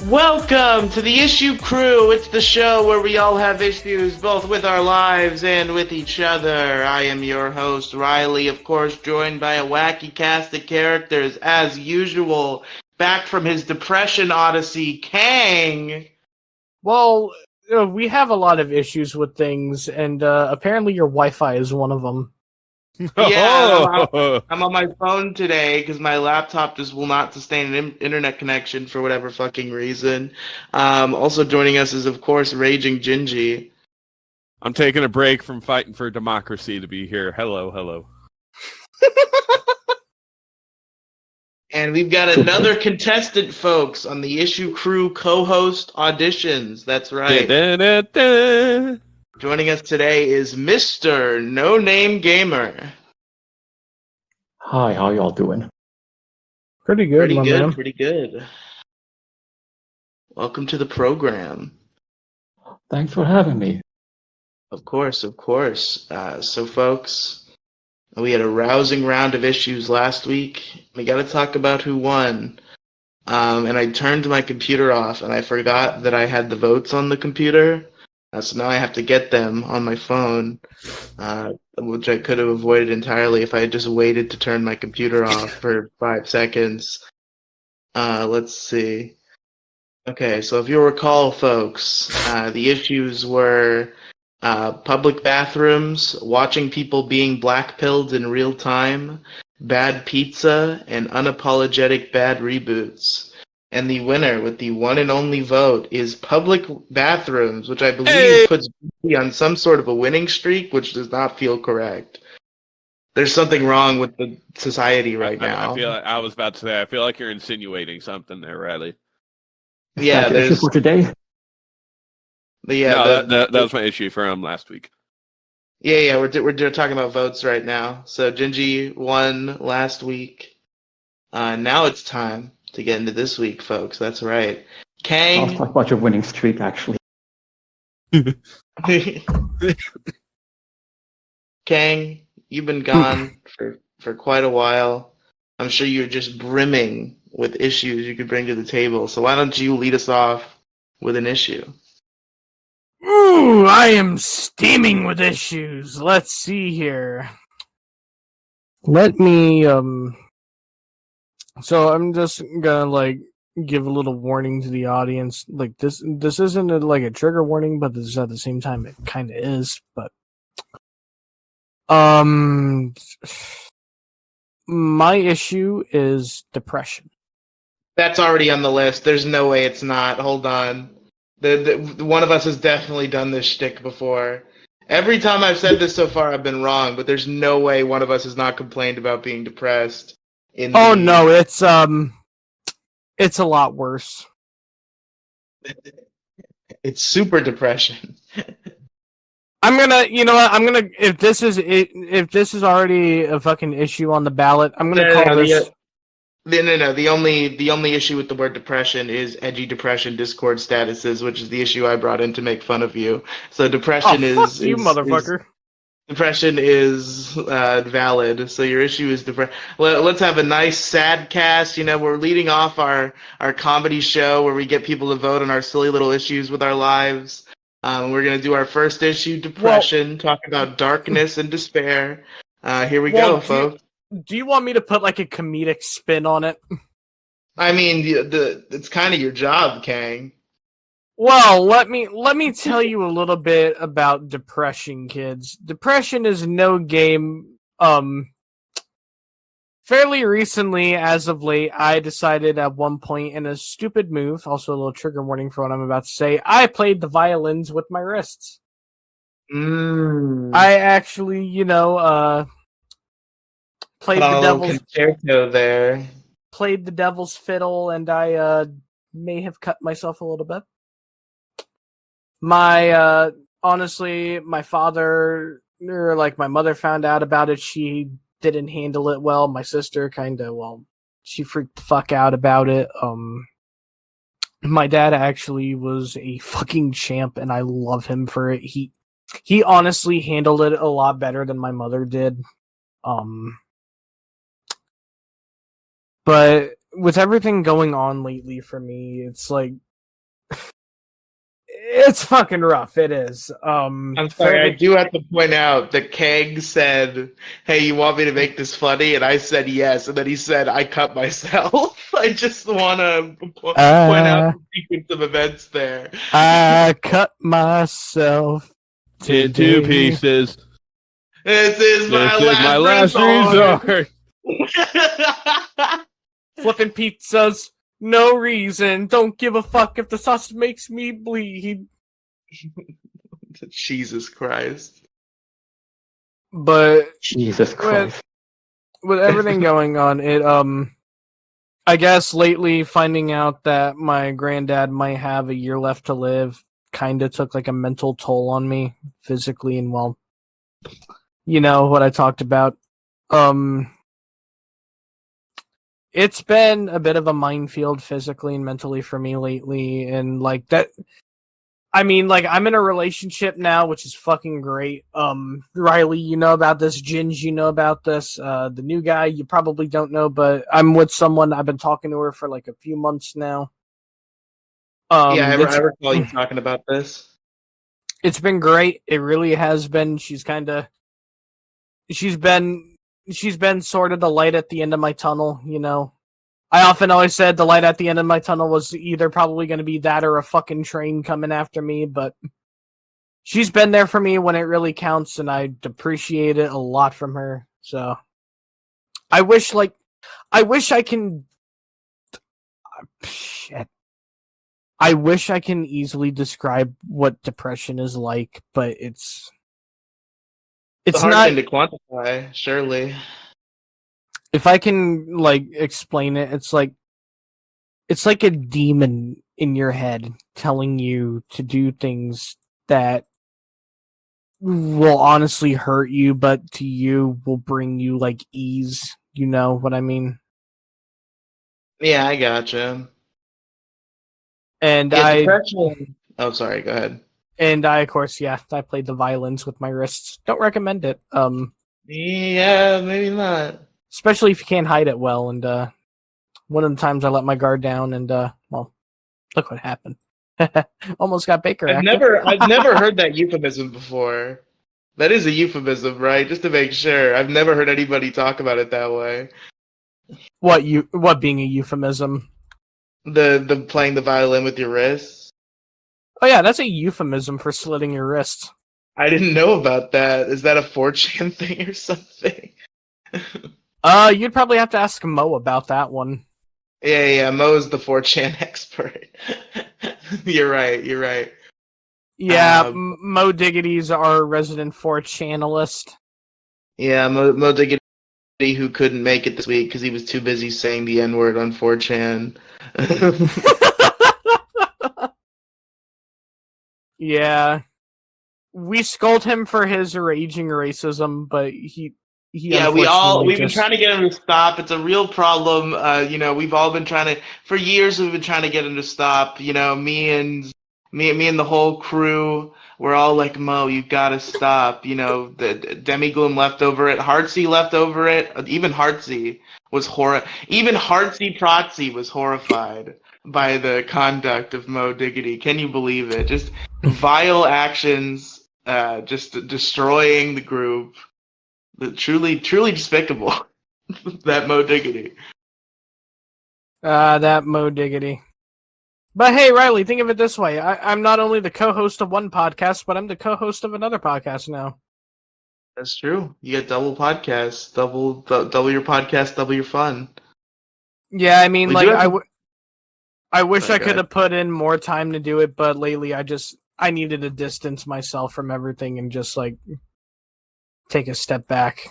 Welcome to the Issue Crew. It's the show where we all have issues, both with our lives and with each other. I am your host, Riley, of course, joined by a wacky cast of characters, as usual. Back from his depression odyssey, Kang. Well, we have a lot of issues with things, and apparently your Wi-Fi is one of them. Yeah, I'm on my phone today because my laptop just will not sustain an internet connection for whatever fucking reason. Also joining us is, of course, Raging Gingy. I'm taking a break from fighting for democracy to be here. Hello. And we've got another contestant, folks, on the Issue Crew co-host auditions. That's right. Joining us today is Mr. No-Name-Gamer. Hi, how y'all doing? Pretty good, man. Pretty good. Welcome to the program. Thanks for having me. Of course. So, folks, we had a rousing round of issues last week. We got to talk about who won. And I turned my computer off, and I forgot that I had the votes on the computer. So now I have to get them on my phone, which I could have avoided entirely if I had just waited to turn my computer off for 5 seconds. Let's see. Okay, so if you'll recall, folks, the issues were public bathrooms, watching people being black-pilled in real time, bad pizza, and unapologetic bad reboots. And the winner with the one and only vote is public bathrooms, which I believe puts me on some sort of a winning streak, which does not feel correct. There's something wrong with the society right now. I was about to say, I feel like you're insinuating something there, Riley. Yeah, That's the issue for today. That was my issue from last week. Yeah, we're talking about votes right now. So Gingy won last week. Now it's time to get into this week, folks. That's right. Kang. I'll talk about your winning streak, actually. Kang, you've been gone for quite a while. I'm sure you're just brimming with issues you could bring to the table. So why don't you lead us off with an issue? Ooh, I am steaming with issues. Let's see here. Let me, So I'm just gonna, give a little warning to the audience. This isn't a trigger warning, but this at the same time it kind of is. But my issue is depression. That's already on the list. There's no way it's not. Hold on. The one of us has definitely done this shtick before. Every time I've said this so far, I've been wrong, but there's no way one of us has not complained about being depressed. No, it's a lot worse. It's super depression. If this is already a fucking issue on the ballot, I'm gonna call this. No. The only issue with the word depression is edgy depression Discord statuses, which is the issue I brought in to make fun of you. So depression fuck you, motherfucker. Depression is valid. So your issue is depression. Let's have a nice sad cast. We're leading off our comedy show where we get people to vote on our silly little issues with our lives. We're gonna do our first issue, depression, talk about darkness and despair. Here we go, folks. Do you want me to put a comedic spin on it? I mean, it's kind of your job, Kang. Well, let me tell you a little bit about depression, kids. Depression is no game. Fairly recently, as of late, I decided at one point in a stupid move, also a little trigger warning for what I'm about to say, I played the violins with my wrists. I actually, played the devil's concerto there. Played the devil's fiddle, and I may have cut myself a little bit. Honestly, my father, or my mother found out about it. She didn't handle it well. My sister she freaked the fuck out about it. My dad actually was a fucking champ, and I love him for it. He honestly handled it a lot better than my mother did. But with everything going on lately for me, it's It's fucking rough. It is. I'm sorry, I do have to point out that Kang said, "Hey, you want me to make this funny?" And I said yes, and then he said, "I cut myself." I just want to point out the sequence of events there. I cut myself In today. two pieces. This is My last resort. Flipping pizzas, no reason. Don't give a fuck if the sauce makes me bleed. Jesus Christ. But Jesus Christ. with everything going on, it I guess lately finding out that my granddad might have a year left to live kind of took like a mental toll on me physically, and well, you know what I talked about. It's been a bit of a minefield physically and mentally for me lately, and like that. I mean, like, I'm in a relationship now, which is fucking great. Riley, you know about this. Ginge, you know about this. The new guy, you probably don't know, but I'm with someone. I've been talking to her for like a few months now. Yeah, I recall you talking about this. It's been great. It really has been. She's been sort of the light at the end of my tunnel, you know. I often always said the light at the end of my tunnel was either probably going to be that or a fucking train coming after me, but she's been there for me when it really counts, and I appreciate it a lot from her. So I wish I can shit. I wish I can easily describe what depression is like, but it's It's a hard not thing to quantify, surely. if I can like explain it, it's like a demon in your head telling you to do things that will honestly hurt you, but to you will bring you like ease. You know what I mean? Yeah, I gotcha. And Yeah, depression. Oh, sorry. Go ahead. I of course, yeah, I played the violins with my wrists. Don't recommend it. Yeah, maybe not. Especially if you can't hide it well. And one of the times I let my guard down, and well, look what happened. Almost got Baker I've acted. never heard that euphemism before. That is a euphemism, right? Just to make sure. I've never heard anybody talk about it that way. What being a euphemism? The playing the violin with your wrists. Oh yeah, that's a euphemism for slitting your wrists. I didn't know about that. Is that a 4chan thing or something? You'd probably have to ask Mo about that one. Yeah. Mo's the 4chan expert. You're right. Yeah, Mo Diggity's our resident 4chanalist. Yeah, Mo Diggity, who couldn't make it this week because he was too busy saying the N-word on 4chan. Yeah. We scold him for his raging racism, but he Yeah, we've been trying to get him to stop. It's a real problem. We've all been trying to, for years we've been trying to get him to stop. You know, me and the whole crew, we're all like, Mo, you gotta stop. You know, the Demigloom left over it, Heartsy left over it, even Heartsy Protsy was horrified by the conduct of Mo Diggity. Can you believe it? Just vile actions, just destroying the group. Truly despicable. That Mo Diggity. That Mo Diggity. But hey, Riley, think of it this way. I'm not only the co-host of one podcast, but I'm the co-host of another podcast now. That's true. You get double podcasts, double your podcast, double your fun. Yeah, I mean, I wish Sorry, I could have put in more time to do it, but lately I needed to distance myself from everything and just like take a step back.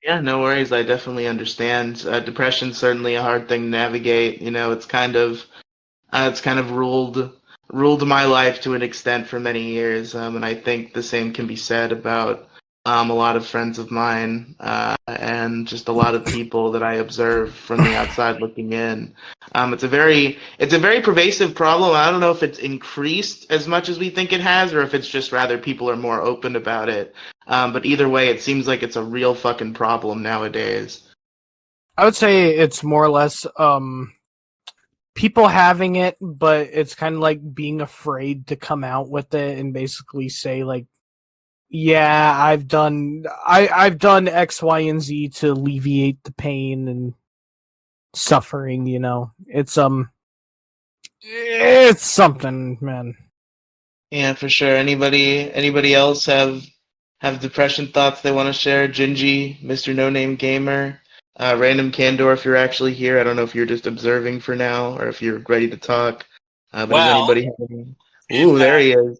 Yeah, no worries. I definitely understand. Depression's certainly a hard thing to navigate. You know, it's kind of ruled my life to an extent for many years, and I think the same can be said about a lot of friends of mine and just a lot of people that I observe from the outside looking in. It's a very pervasive problem. I don't know if it's increased as much as we think it has, or if it's just rather people are more open about it. But either way, it seems like it's a real fucking problem nowadays. I would say it's more or less people having it, but it's kind of like being afraid to come out with it and basically say like, yeah, I've done X, Y, and Z to alleviate the pain and suffering, you know. It's something, man. Yeah, for sure. Anybody else have depression thoughts they want to share? Gingy, Mr. No Name Gamer, Random Candor, if you're actually here. I don't know if you're just observing for now or if you're ready to talk. But does anybody have any? Ooh, there he is.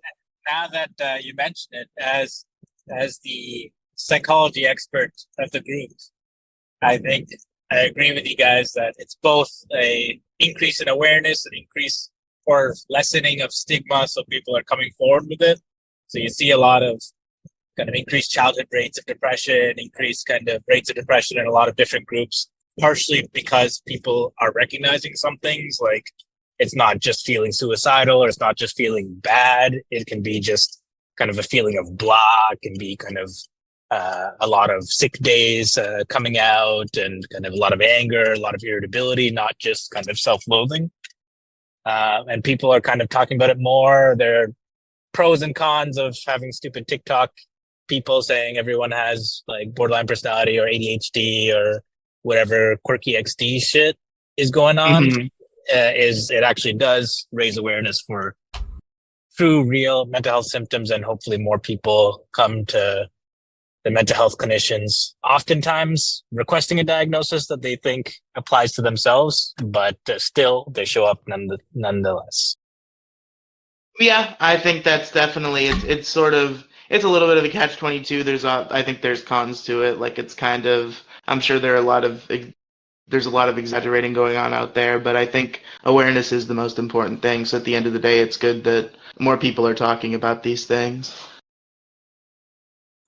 Now that you mention it, as the psychology expert of the group, I think I agree with you guys that it's both a increase in awareness, an increase or lessening of stigma, so people are coming forward with it. So you see a lot of kind of increased childhood rates of depression, increased kind of rates of depression in a lot of different groups, partially because people are recognizing some things, like it's not just feeling suicidal or it's not just feeling bad. It can be just kind of a feeling of blah. It can be kind of a lot of sick days coming out, and kind of a lot of anger, a lot of irritability, not just kind of self-loathing. And people are kind of talking about it more. There are pros and cons of having stupid TikTok people saying everyone has like borderline personality or ADHD or whatever quirky XD shit is going on. Mhm. Is it actually does raise awareness for true, real mental health symptoms, and hopefully more people come to the mental health clinicians, oftentimes requesting a diagnosis that they think applies to themselves, but still they show up nonetheless. Yeah, I think that's definitely it's sort of it's a little bit of a catch-22. I think there's cons to it. Like it's kind of I'm sure there's a lot of exaggerating going on out there, but I think awareness is the most important thing. So at the end of the day, it's good that more people are talking about these things.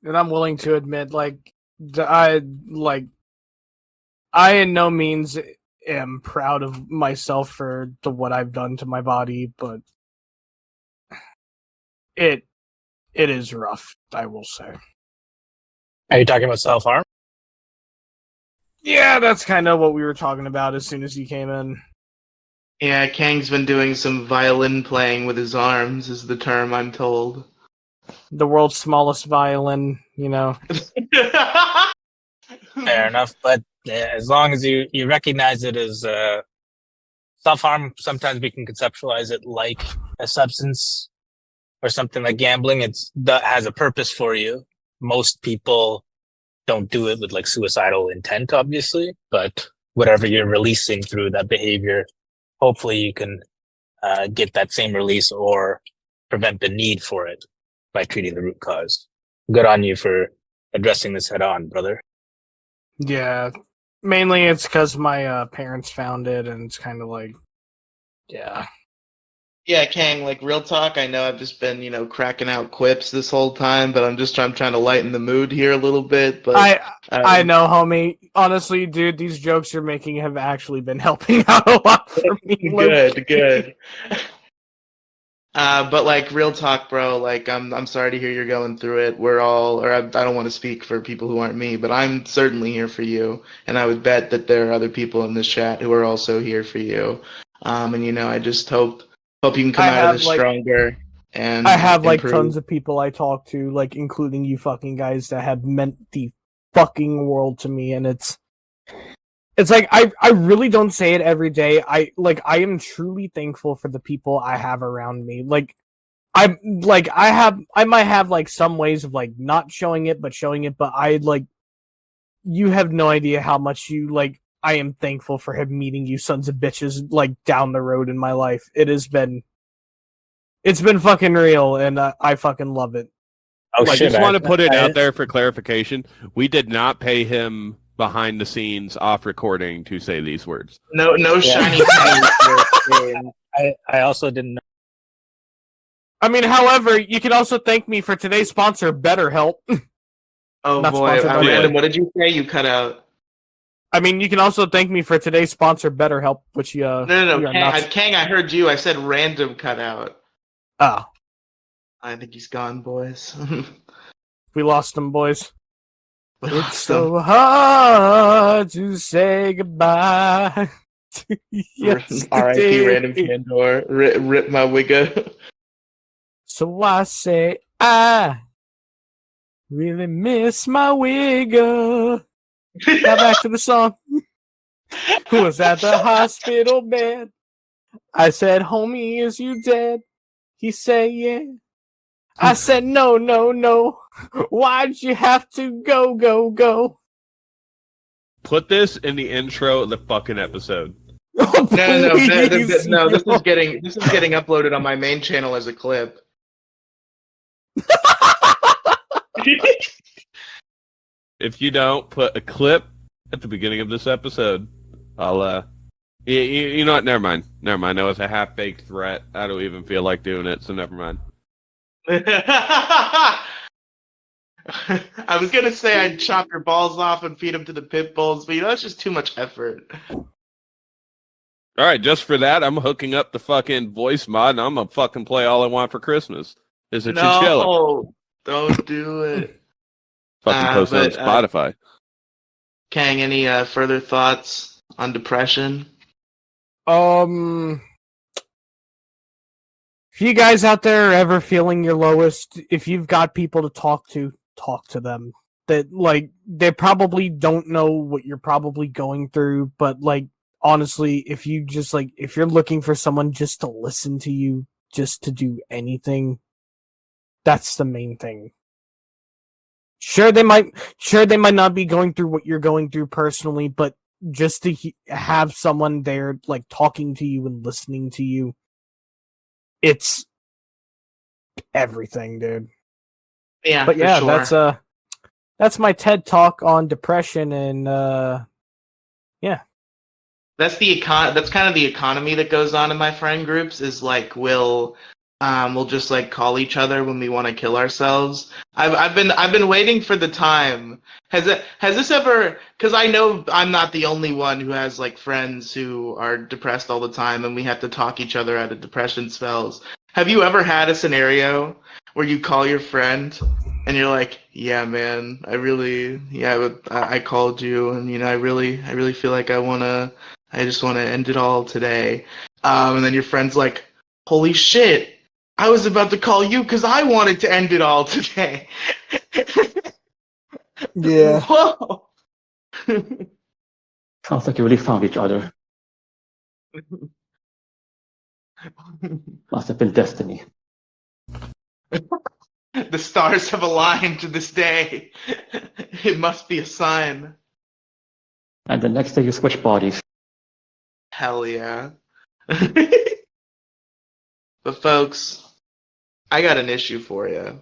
And I'm willing to admit, I in no means am proud of myself for what I've done to my body, but it is rough, I will say. Are you talking about self-harm? Yeah, that's kind of what we were talking about as soon as you came in. Yeah, Kang's been doing some violin playing with his arms, is the term I'm told. The world's smallest violin, you know. Fair enough, but as long as you recognize it as self-harm, sometimes we can conceptualize it like a substance or something like gambling. That has a purpose for you. Most people don't do it with like suicidal intent, obviously, but whatever you're releasing through that behavior, hopefully you can get that same release or prevent the need for it by treating the root cause. Good on you for addressing this head on, brother. Yeah, mainly it's because my parents found it, and it's kind of like, yeah. Yeah, Kang, like real talk, I know I've just been, cracking out quips this whole time, but I'm trying to lighten the mood here a little bit. But I know, homie. Honestly, dude, these jokes you're making have actually been helping out a lot for me. Good. But like real talk, bro, like I'm sorry to hear you're going through it. I don't want to speak for people who aren't me, but I'm certainly here for you, and I would bet that there are other people in this chat who are also here for you. And I just hope you can come out of this stronger. And I have improve. tons of people I talk to, including you fucking guys, that have meant the fucking world to me, and it's like I really don't say it every day. I am truly thankful for the people I have around me. I might have some ways of not showing it, but showing it. But you have no idea how much I am thankful for him meeting you sons of bitches down the road in my life. It's been fucking real, and I fucking love it. Oh, I just want to put it out there for clarification. We did not pay him behind the scenes off recording to say these words. No shiny pennies. I also didn't know. I mean, however, you can also thank me for today's sponsor, BetterHelp. Oh Not boy, Random, what did you say? You cut out. I mean, you can also thank me for today's sponsor, BetterHelp, which No, Kang, I heard you. I said Random cut out. Oh. I think he's gone, boys. We lost him, boys. It's so hard to say goodbye Yes, R.I.P. Random Candor. Rip my wigga. So I say I really miss my wigger. Now back to the song. Who was at the hospital bed? I said, homie, is you dead? He said, yeah. I said, no, no, no. Why'd you have to go? Put this in the intro of the fucking episode. Oh, No. please, No, this is getting uploaded on my main channel as a clip. If you don't put a clip at the beginning of this episode, I'll you know what? Never mind. That was a half-baked threat. I don't even feel like doing it, so never mind. I was gonna say I'd chop your balls off and feed them to the pit bulls, but that's just too much effort. All right, just for that, I'm hooking up the fucking voice mod, and I'm gonna fucking play All I Want for Christmas. Is a chinchilla. No, don't do it. Fucking post on Spotify. Kang, any further thoughts on depression? If you guys out there are ever feeling your lowest, if you've got people to talk to them. That, like, they probably don't know what you're probably going through, but, like, honestly, if you just, like, if you're looking for someone just to listen to you, just to do anything, that's the main thing. Sure, they might not be going through what you're going through personally, but just to have someone there, like, talking to you and listening to you, it's everything, dude. Yeah, but yeah, sure. that's my TED talk on depression, and yeah. That's kind of the economy that goes on in my friend groups. Is like we'll just like call each other when we want to kill ourselves. I've been waiting for the time. Has this ever? Because I know I'm not the only one who has like friends who are depressed all the time, and we have to talk each other out of depression spells. Have you ever had a scenario where you call your friend and you're like, "Yeah, man, I called you, and I really feel like I just wanna end it all today," and then your friend's like, "Holy shit! I was about to call you because I wanted to end it all today." Yeah. Whoa. Sounds like you really found each other. Must have been destiny. The stars have aligned to this day. It must be a sign. And the next day you switch bodies. Hell yeah. But folks, I got an issue for you.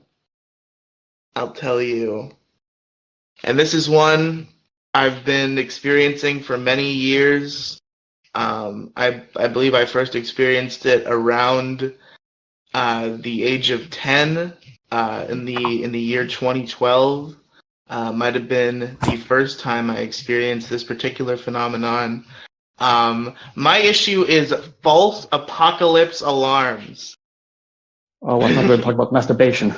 I'll tell you. And this is one I've been experiencing for many years. I believe I first experienced it around the age of 10 in the year 2012. Might have been the first time I experienced this particular phenomenon. My issue is false apocalypse alarms. Oh, I'm not going to talk about masturbation.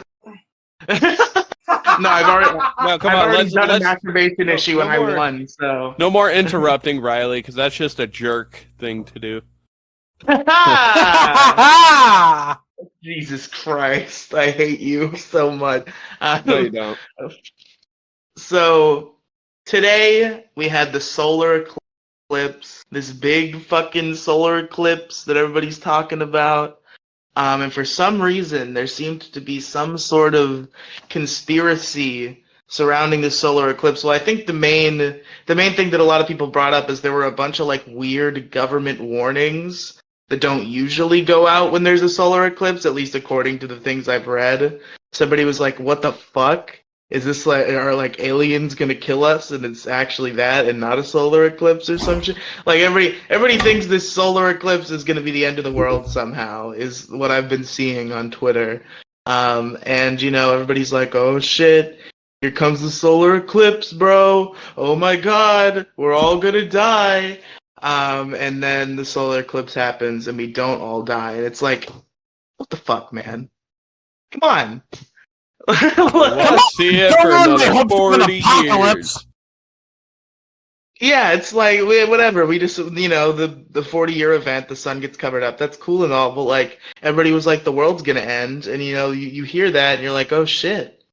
No, I've already done a let's masturbation issue and I more. won, so. No more interrupting Riley, because that's just a jerk thing to do. Jesus Christ, I hate you so much. No, you don't. So, today we had the solar eclipse, this big fucking solar eclipse that everybody's talking about. And for some reason, there seemed to be some sort of conspiracy surrounding the solar eclipse. Well, I think the main thing that a lot of people brought up is there were a bunch of like weird government warnings that don't usually go out when there's a solar eclipse, at least according to the things I've read. Somebody was like, "What the fuck? Is this like, are like aliens gonna kill us?" And it's actually that and not a solar eclipse or some shit. Like everybody thinks this solar eclipse is gonna be the end of the world somehow, is what I've been seeing on Twitter. And everybody's like, "Oh shit, here comes the solar eclipse, bro. Oh my god, we're all gonna die." And then the solar eclipse happens and we don't all die. And it's like, what the fuck, man? Come on. Let's see it for another 40 years. Yeah, it's like whatever. We just the 40-year event, the sun gets covered up. That's cool and all, but like everybody was like the world's gonna end, and you hear that and you're like, oh shit,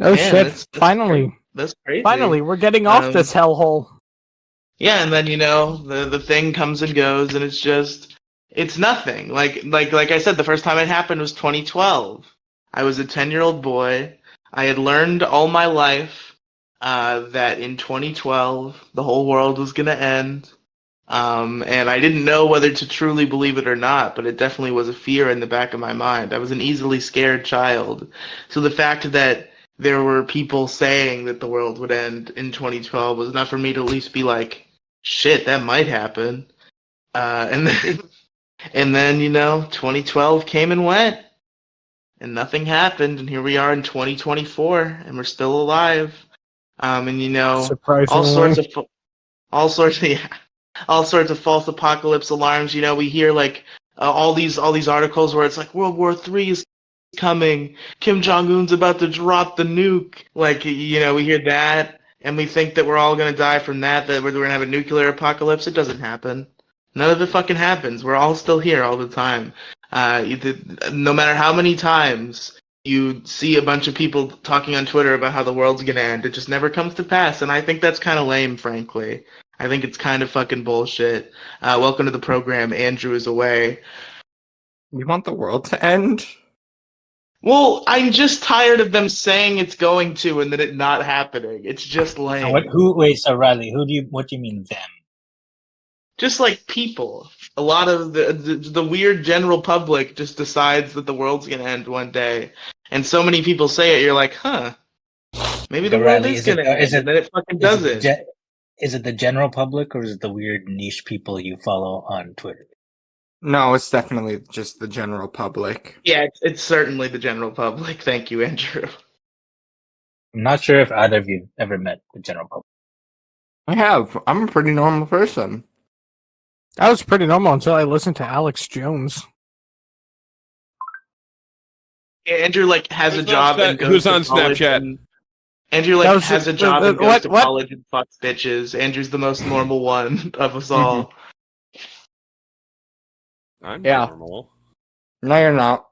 Oh man, shit! Finally, that's crazy. finally, we're getting off this hellhole. Yeah, and then the thing comes and goes, and it's nothing. Like I said, the first time it happened was 2012. I was a 10-year-old boy. I had learned all my life that in 2012 the whole world was gonna end. And I didn't know whether to truly believe it or not, but it definitely was a fear in the back of my mind. I was an easily scared child. So the fact that there were people saying that the world would end in 2012 was enough for me to at least be like, shit, that might happen. And then, 2012 came and went, and nothing happened, and here we are in 2024, and we're still alive. And all Surprisingly. sorts of, all sorts of, yeah, all sorts of false apocalypse alarms. We hear like all these articles where it's like World War III is coming, Kim Jong Un's about to drop the nuke. Like we hear that, and we think that we're all gonna die from that. That we're gonna have a nuclear apocalypse. It doesn't happen. None of it fucking happens. We're all still here all the time. No matter how many times you see a bunch of people talking on Twitter about how the world's gonna end, it just never comes to pass. And I think that's kind of lame, frankly. I think it's kind of fucking bullshit. Welcome to the program. Andrew is away. You want the world to end? Well, I'm just tired of them saying it's going to and then it not happening. It's just lame. So Riley, what do you mean them? Just like people. A lot of the weird general public just decides that the world's gonna end one day. And so many people say it, you're like, huh. Maybe the world is gonna end, and then it fucking doesn't. Is it the general public or is it the weird niche people you follow on Twitter? No, it's definitely just the general public. Yeah, it's certainly the general public. Thank you, Andrew. I'm not sure if either of you ever met the general public. I have. I'm a pretty normal person. That was pretty normal until I listened to Alex Jones. Yeah, Andrew has Who's a job on and goes who's to on college Snapchat? and Andrew has a job and goes to college and fucks bitches. Andrew's the most normal one of us all. I'm Yeah. normal. No, you're not.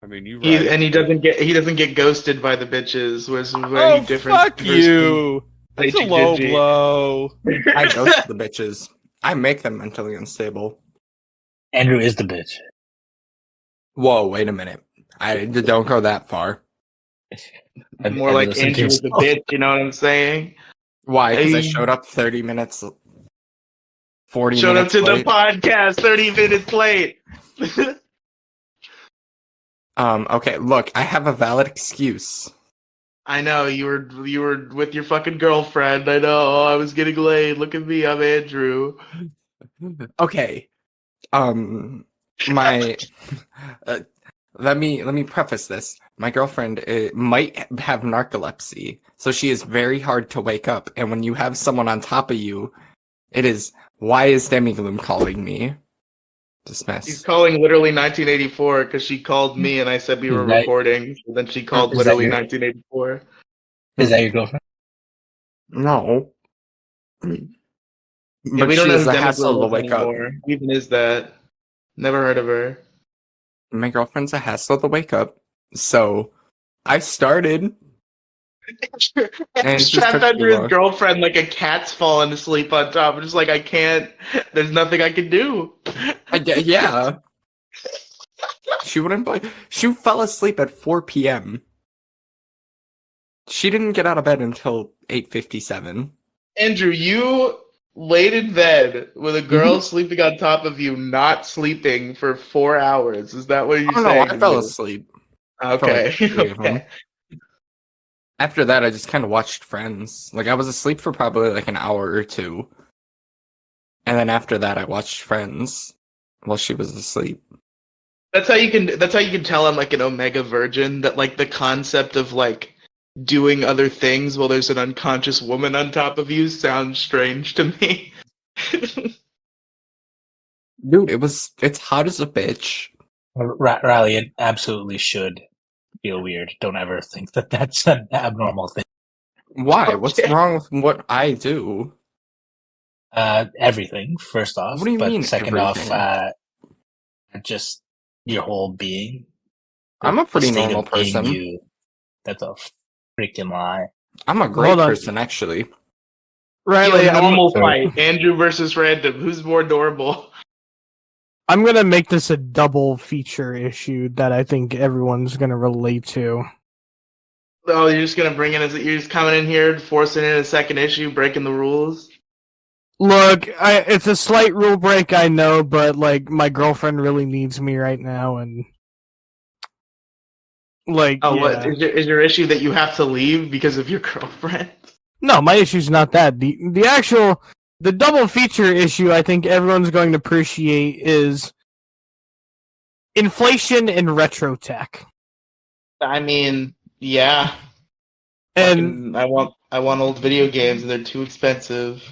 I mean, you He right. doesn't get ghosted by the bitches. Was very Oh, different. fuck you! That's a Gigi. low blow. I ghost the bitches. I make them mentally unstable. Andrew is the bitch. Whoa, wait a minute. I don't go that far. More like Andrew is a bitch. You know what I'm saying? Why? Because I Hey. showed up 30 minutes, 40 Showed up minutes to late. the podcast 30 minutes late. Okay, look, I have a valid excuse. I know you were with your fucking girlfriend. I know I was getting laid. Look at me, I'm Andrew. Okay. My let me preface this. My girlfriend might have narcolepsy, so she is very hard to wake up. And when you have someone on top of you, it is, why is Demigloom calling me? Dismiss. She's calling literally 1984 because she called me and I said we were recording. So then she called Is literally that 1984. Is that your girlfriend? No. Yeah, But we don't she know is who a hassle to Demigloom wake up. anymore. Who even is that? Never heard of her. My girlfriend's a hassle to wake up. So I started. And He's she just trapped took under too his long. girlfriend like a cat's falling asleep on top. I'm just like, I can't. There's nothing I can do. Yeah. She wouldn't play. She fell asleep at 4 p.m. She didn't get out of bed until 8:57. Andrew, you laid in bed with a girl sleeping on top of you, not sleeping for 4 hours. Is that what you're Oh no, saying? I fell asleep. Okay. For like 3 of them. Okay. After that, I just kind of watched Friends. Like, I was asleep for probably like an hour or two. And then after that, I watched Friends while she was asleep. That's how you can tell I'm like an Omega virgin, that like the concept of like doing other things while there's an unconscious woman on top of you sounds strange to me. Dude, it's hot as a bitch. Riley, it absolutely should feel weird. Don't ever think that that's an abnormal thing. Why? What's Okay. wrong with what I do? Everything, first off. What do you but mean, second everything? off, just your whole being. I'm a The pretty state normal of being person. you. That's a freaking lie. I'm a great Hold on. person, actually. Riley, Normal Sorry. fight. Andrew versus random. Who's more adorable? I'm gonna make this a double feature issue that I think everyone's gonna relate to. Oh, you're just gonna bring in? You're just coming in here, forcing in a second issue, breaking the rules. Look, it's a slight rule break, I know, but like my girlfriend really needs me right now, and like, Oh, yeah. what is your issue that you have to leave because of your girlfriend? No, my issue's not that. The double feature issue I think everyone's going to appreciate is inflation and retro tech. I mean, yeah. And I want old video games, and they're too expensive.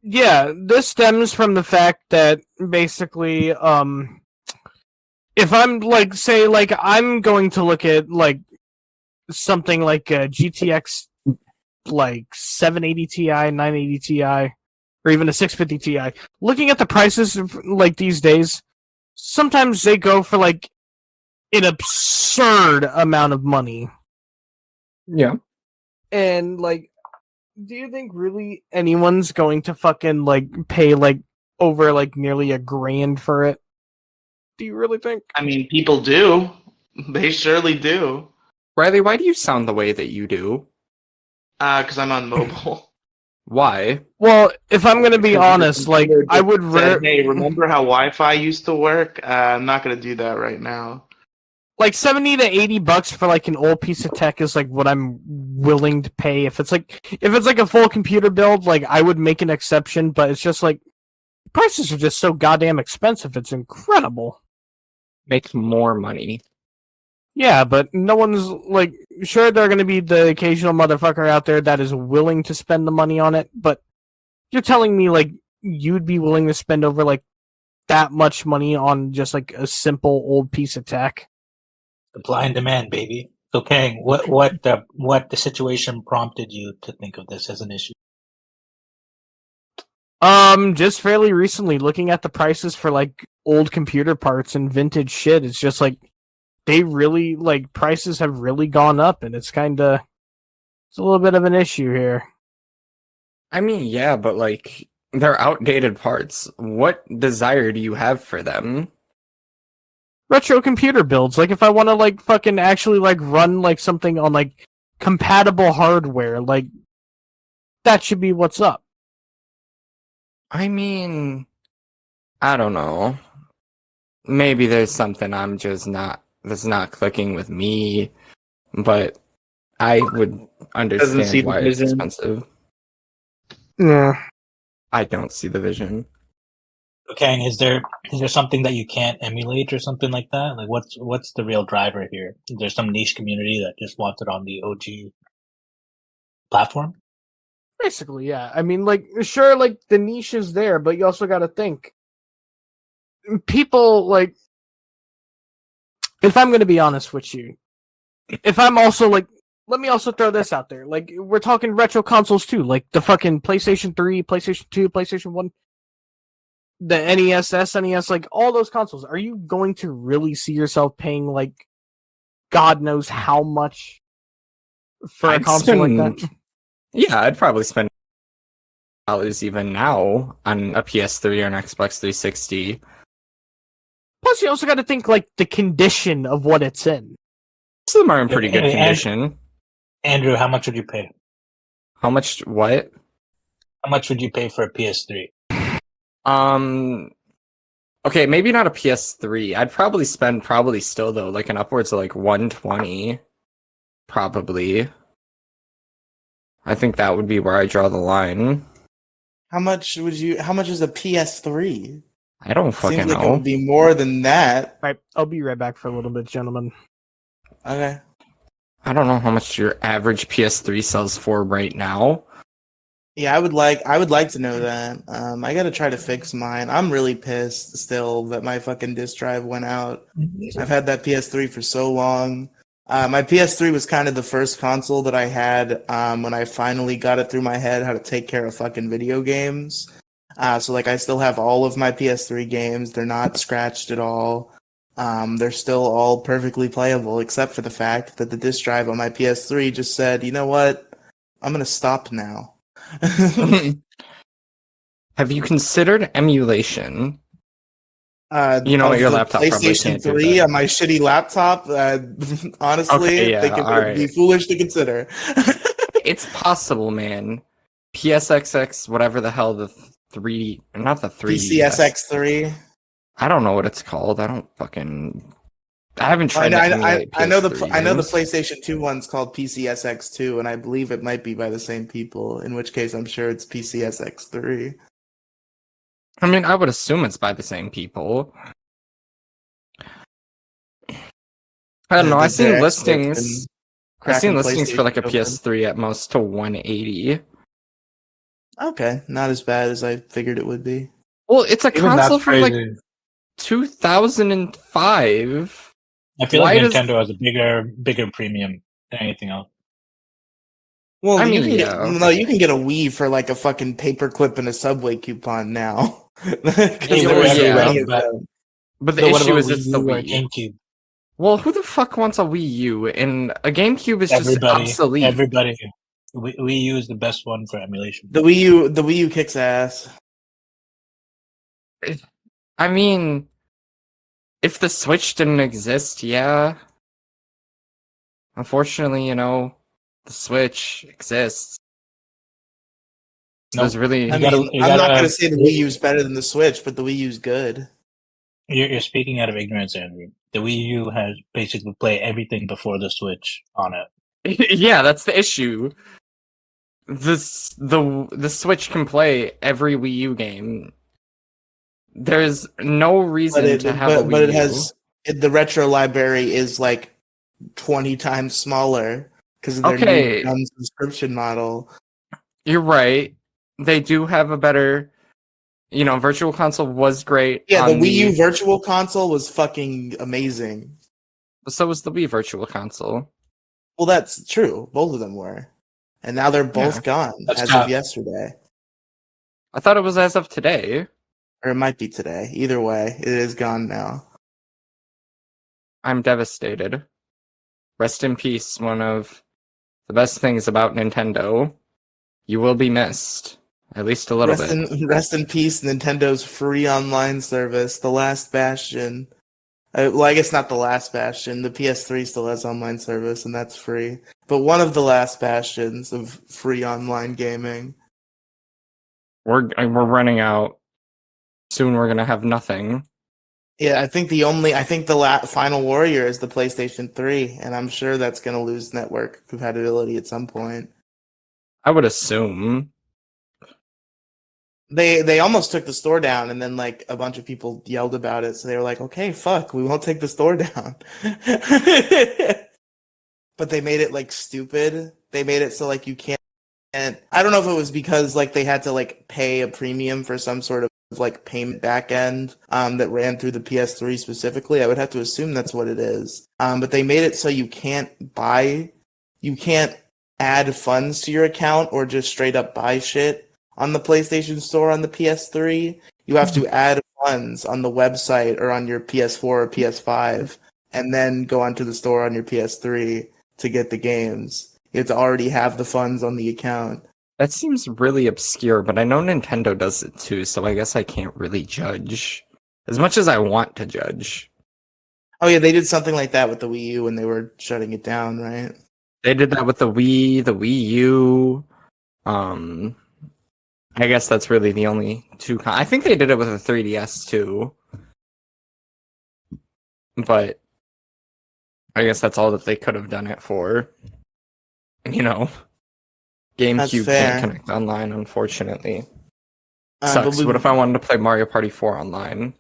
yeah, this stems from the fact that basically, if I'm like, say, like I'm going to look at like something like a GTX like 780 Ti, 980 Ti, or even a 650 Ti, looking at the prices of, like these days, sometimes they go for like an absurd amount of money. Yeah. And like, do you think really anyone's going to fucking like pay like over like nearly $1,000 for it? Do you really think? I mean, people do. They surely do. Riley, why do you sound the way that you do? Because I'm on mobile. Why? Well, if I'm gonna be Because the honest, like computer I would said, hey, remember how Wi-Fi used to work? I'm not gonna do that right now. like $70 to $80 for like an old piece of tech is like what I'm willing to pay. If it's like a full computer build, like I would make an exception, but it's just like prices are just so goddamn expensive. It's incredible. Make more money. Yeah, but no one's like sure there are going to be the occasional motherfucker out there that is willing to spend the money on it, but you're telling me like you'd be willing to spend over like that much money on just like a simple old piece of tech? Supply and demand, baby. So, Kang, what the situation prompted you to think of this as an issue? Just fairly recently, looking at the prices for like old computer parts and vintage shit, it's just like they really like prices have really gone up, and it's a little bit of an issue here. I mean, yeah, but like they're outdated parts. What desire do you have for them? Retro computer builds, like if I want to like fucking actually like run like something on like compatible hardware, like that should be what's up. I mean, I don't know. Maybe there's something that's not clicking with me, but I would see understand the why it's vision. expensive. Yeah. I don't see the vision. Kang, is there something that you can't emulate or something like that? Like, what's the real driver here? Is there some niche community that just wants it on the OG platform? Basically, yeah. I mean, like, sure, like, the niche is there, but you also gotta think. People, like, if I'm gonna be honest with you, if I'm also, like, let me also throw this out there. Like, we're talking retro consoles, too. Like, the fucking PlayStation 3, PlayStation 2, PlayStation 1, the NES, SNES, like, all those consoles. Are you going to really see yourself paying, like, God knows how much for a console like that? Yeah, I'd probably spend dollars even now on a PS3 or an Xbox 360. Plus, you also got to think like the condition of what it's in. Some of them are in pretty good Hey, condition. Andrew, how much would you pay? How much? What? How much would you pay for a PS3? Okay, maybe not a PS3. I'd probably spend still though, like an upwards of like 120. Probably. I think that would be where I draw the line. How much is a PS3? I don't fucking Seems like it know. would be more than that. Right, I'll be right back for a little bit, gentlemen. Okay. I don't know how much your average PS3 sells for right now. Yeah, I would like to know that. I gotta try to fix mine. I'm really pissed still that my fucking disk drive went out. I've had that PS3 for so long. My PS3 was kind of the first console that I had when I finally got it through my head how to take care of fucking video games. So like I still have all of my PS3 games. They're not scratched at all. They're still all perfectly playable, except for the fact that the disk drive on my PS3 just said, you know what? I'm gonna stop now. Have you considered emulation? You know what, Of your the laptop probably PlayStation can't do 3 that. on my shitty laptop, honestly, Okay, yeah, think it would be alright. foolish to consider. It's possible, man. PSXX, whatever the hell the 3D, not the 3DS. PCSX3. I don't know what it's called. I haven't tried to emulate I know PS3 I know the games. PlayStation 2 one's called PCSX2, and I believe it might be by the same people. In which case, I'm sure it's PCSX3. I mean, I would assume it's by the same people. I don't know. They're experts in I've seen cracking listings for like a PlayStation open. PS3 at most to 180. Okay, not as bad as I figured it would be. Well, it's a Even console that's from like crazy. 2005. I feel Why like does- Nintendo has a bigger premium than anything else. Well, I you mean, can yeah. you can get a Wii for like a fucking paperclip and a Subway coupon now. 'Cause Hey, there was so yeah. many of but- them. But the So what issue about is it's the Wii U or Wii. GameCube? Well, who the fuck wants a Wii U? And a GameCube is just obsolete. Everybody. Wii U is the best one for emulation. The Wii U kicks ass. I mean, if the Switch didn't exist, yeah. Unfortunately, you know, the Switch exists. So Nope. there's really... I gotta- mean, you I'm not gotta- going to say the Wii U's better than the Switch, but the Wii U's good. You're speaking out of ignorance, Andrew. The Wii U has basically play everything before the Switch on it. Yeah, that's the issue. The Switch can play every Wii U game. There's no reason to have a Wii but it U. has the retro library is like 20 times smaller because of their Okay. new dumb subscription model. You're right. They do have a better, you know, Virtual Console was great. Yeah, the on Wii U Virtual Console was fucking amazing. So was the Wii Virtual Console. Well, that's true. Both of them were. And now they're both Yeah. gone That's as tough. of yesterday. I thought it was as of today. Or it might be today. Either way, it is gone now. I'm devastated. Rest in peace, one of the best things about Nintendo. You will be missed. At least a little bit. Rest in peace, Nintendo's free online service, the last bastion. Well, I guess not the last bastion. The PS3 still has online service, and that's free. But one of the last bastions of free online gaming. We're running out. Soon we're gonna have nothing. Yeah, I think the final warrior is the PlayStation 3, and I'm sure that's going to lose network compatibility at some point. I would assume. They almost took the store down, and then like a bunch of people yelled about it, so they were like, "Okay, fuck, we won't take the store down." But they made it like stupid. They made it so like you can't. And I don't know if it was because like they had to like pay a premium for some sort of like payment backend that ran through the PS3 specifically. I would have to assume that's what it is. But they made it so you can't add funds to your account or just straight up buy shit on the PlayStation Store on the PS3. You have to add funds on the website or on your PS4 or PS5 and then go onto the store on your PS3 to get the games. You have to already have the funds on the account. That seems really obscure, but I know Nintendo does it too, so I guess I can't really judge. As much as I want to judge. Oh yeah, they did something like that with the Wii U when they were shutting it down, right? They did that with the Wii, the Wii U. I guess that's really the only two. I think they did it with a 3DS too. But I guess that's all that they could have done it for. You know, GameCube can't connect online, unfortunately. Sucks. What if I wanted to play Mario Party 4 online?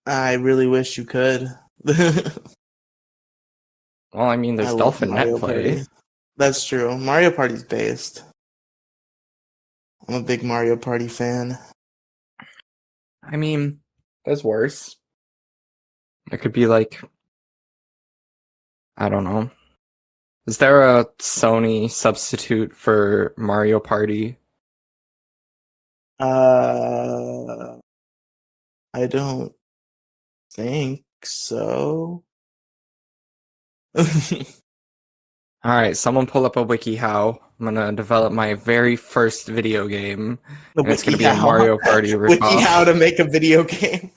I really wish you could. Well, I mean, there's Dolphin Net Play. Party. That's true. Mario Party's based. I'm a big Mario Party fan. I mean, there's worse. It could be like, I don't know. Is there a Sony substitute for Mario Party? I don't think so. All right, someone pull up a WikiHow. I'm gonna develop my very first video game, The and it's gonna be a WikiHow. Mario Party ripoff. WikiHow to make a video game.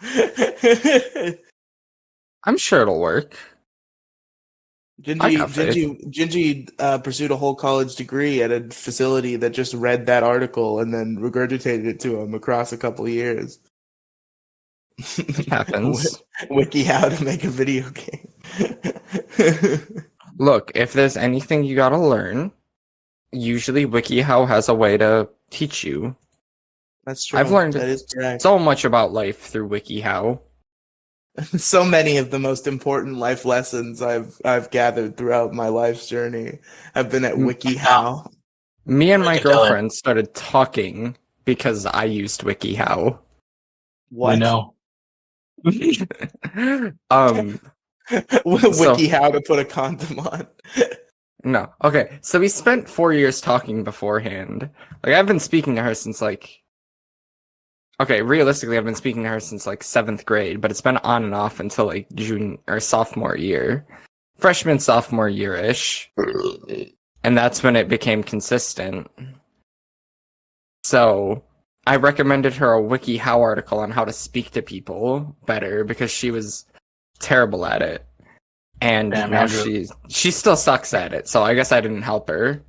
I'm sure it'll work. I got faith. Gingy pursued a whole college degree at a facility that just read that article and then regurgitated it to him across a couple of years. It happens. WikiHow to make a video game. Look, if there's anything you gotta learn, usually WikiHow has a way to teach you. That's true. I've learned that is correct. so much about life through WikiHow. So many of the most important life lessons I've gathered throughout my life's journey have been at WikiHow. Me and my can tell it. girlfriend started talking because I used WikiHow. What? We know. WikiHow to put a condom on. No. Okay, so we spent 4 years talking beforehand. Like, I've been speaking to her since, like... Okay, realistically, I've been speaking to her since, like, 7th grade, but it's been on and off until, like, sophomore year. Freshman, sophomore year-ish. And that's when it became consistent. So, I recommended her a WikiHow article on how to speak to people better, because she was terrible at it. And Damn, now Andrew. she still sucks at it, so I guess I didn't help her.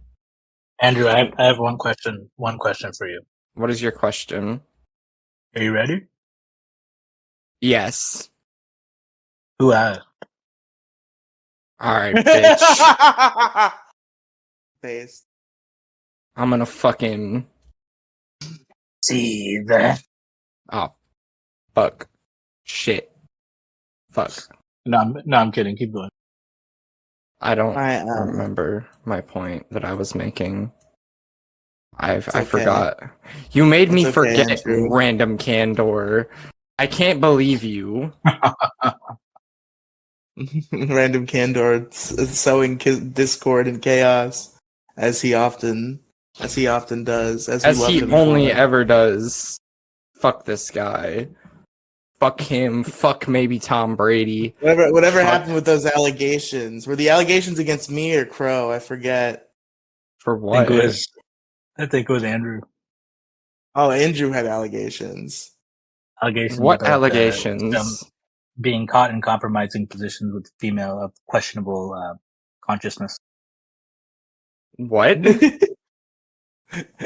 Andrew, I have one question for you. What is your question? Are you ready? Yes. Who asked? Alright, bitch. Face. I'm gonna fucking... See that? Oh. Fuck. Shit. Fuck. No, I'm kidding. Keep going. I don't I remember my point that I was making. I okay. forgot. You made It's me okay, forget, Andrew. random candor. I can't believe you. Random Candor sowing discord and chaos as he often does. As he only ever does. Fuck this guy. Fuck him. Fuck maybe Tom Brady. Whatever Fuck. happened with those allegations? Were the allegations against me or Crow? I forget. For what? I think it was Andrew. Oh, Andrew had allegations. Allegations. What about, allegations? being caught in compromising positions with female of questionable consciousness. What?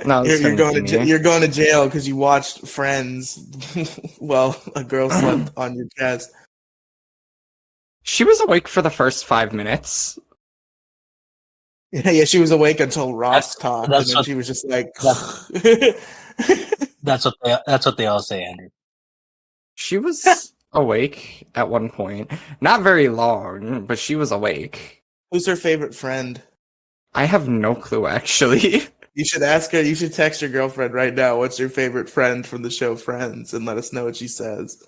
No, You're going to jail because you watched Friends while a girl slept on your chest. She was awake for the first 5 minutes. Yeah, she was awake until Ross talked, and then she was just like. That's what they all say, Andrew. She was awake at one point. Not very long, but she was awake. Who's her favorite friend? I have no clue, actually. You should ask her. You should text your girlfriend right now. What's your favorite friend from the show Friends, and let us know what she says.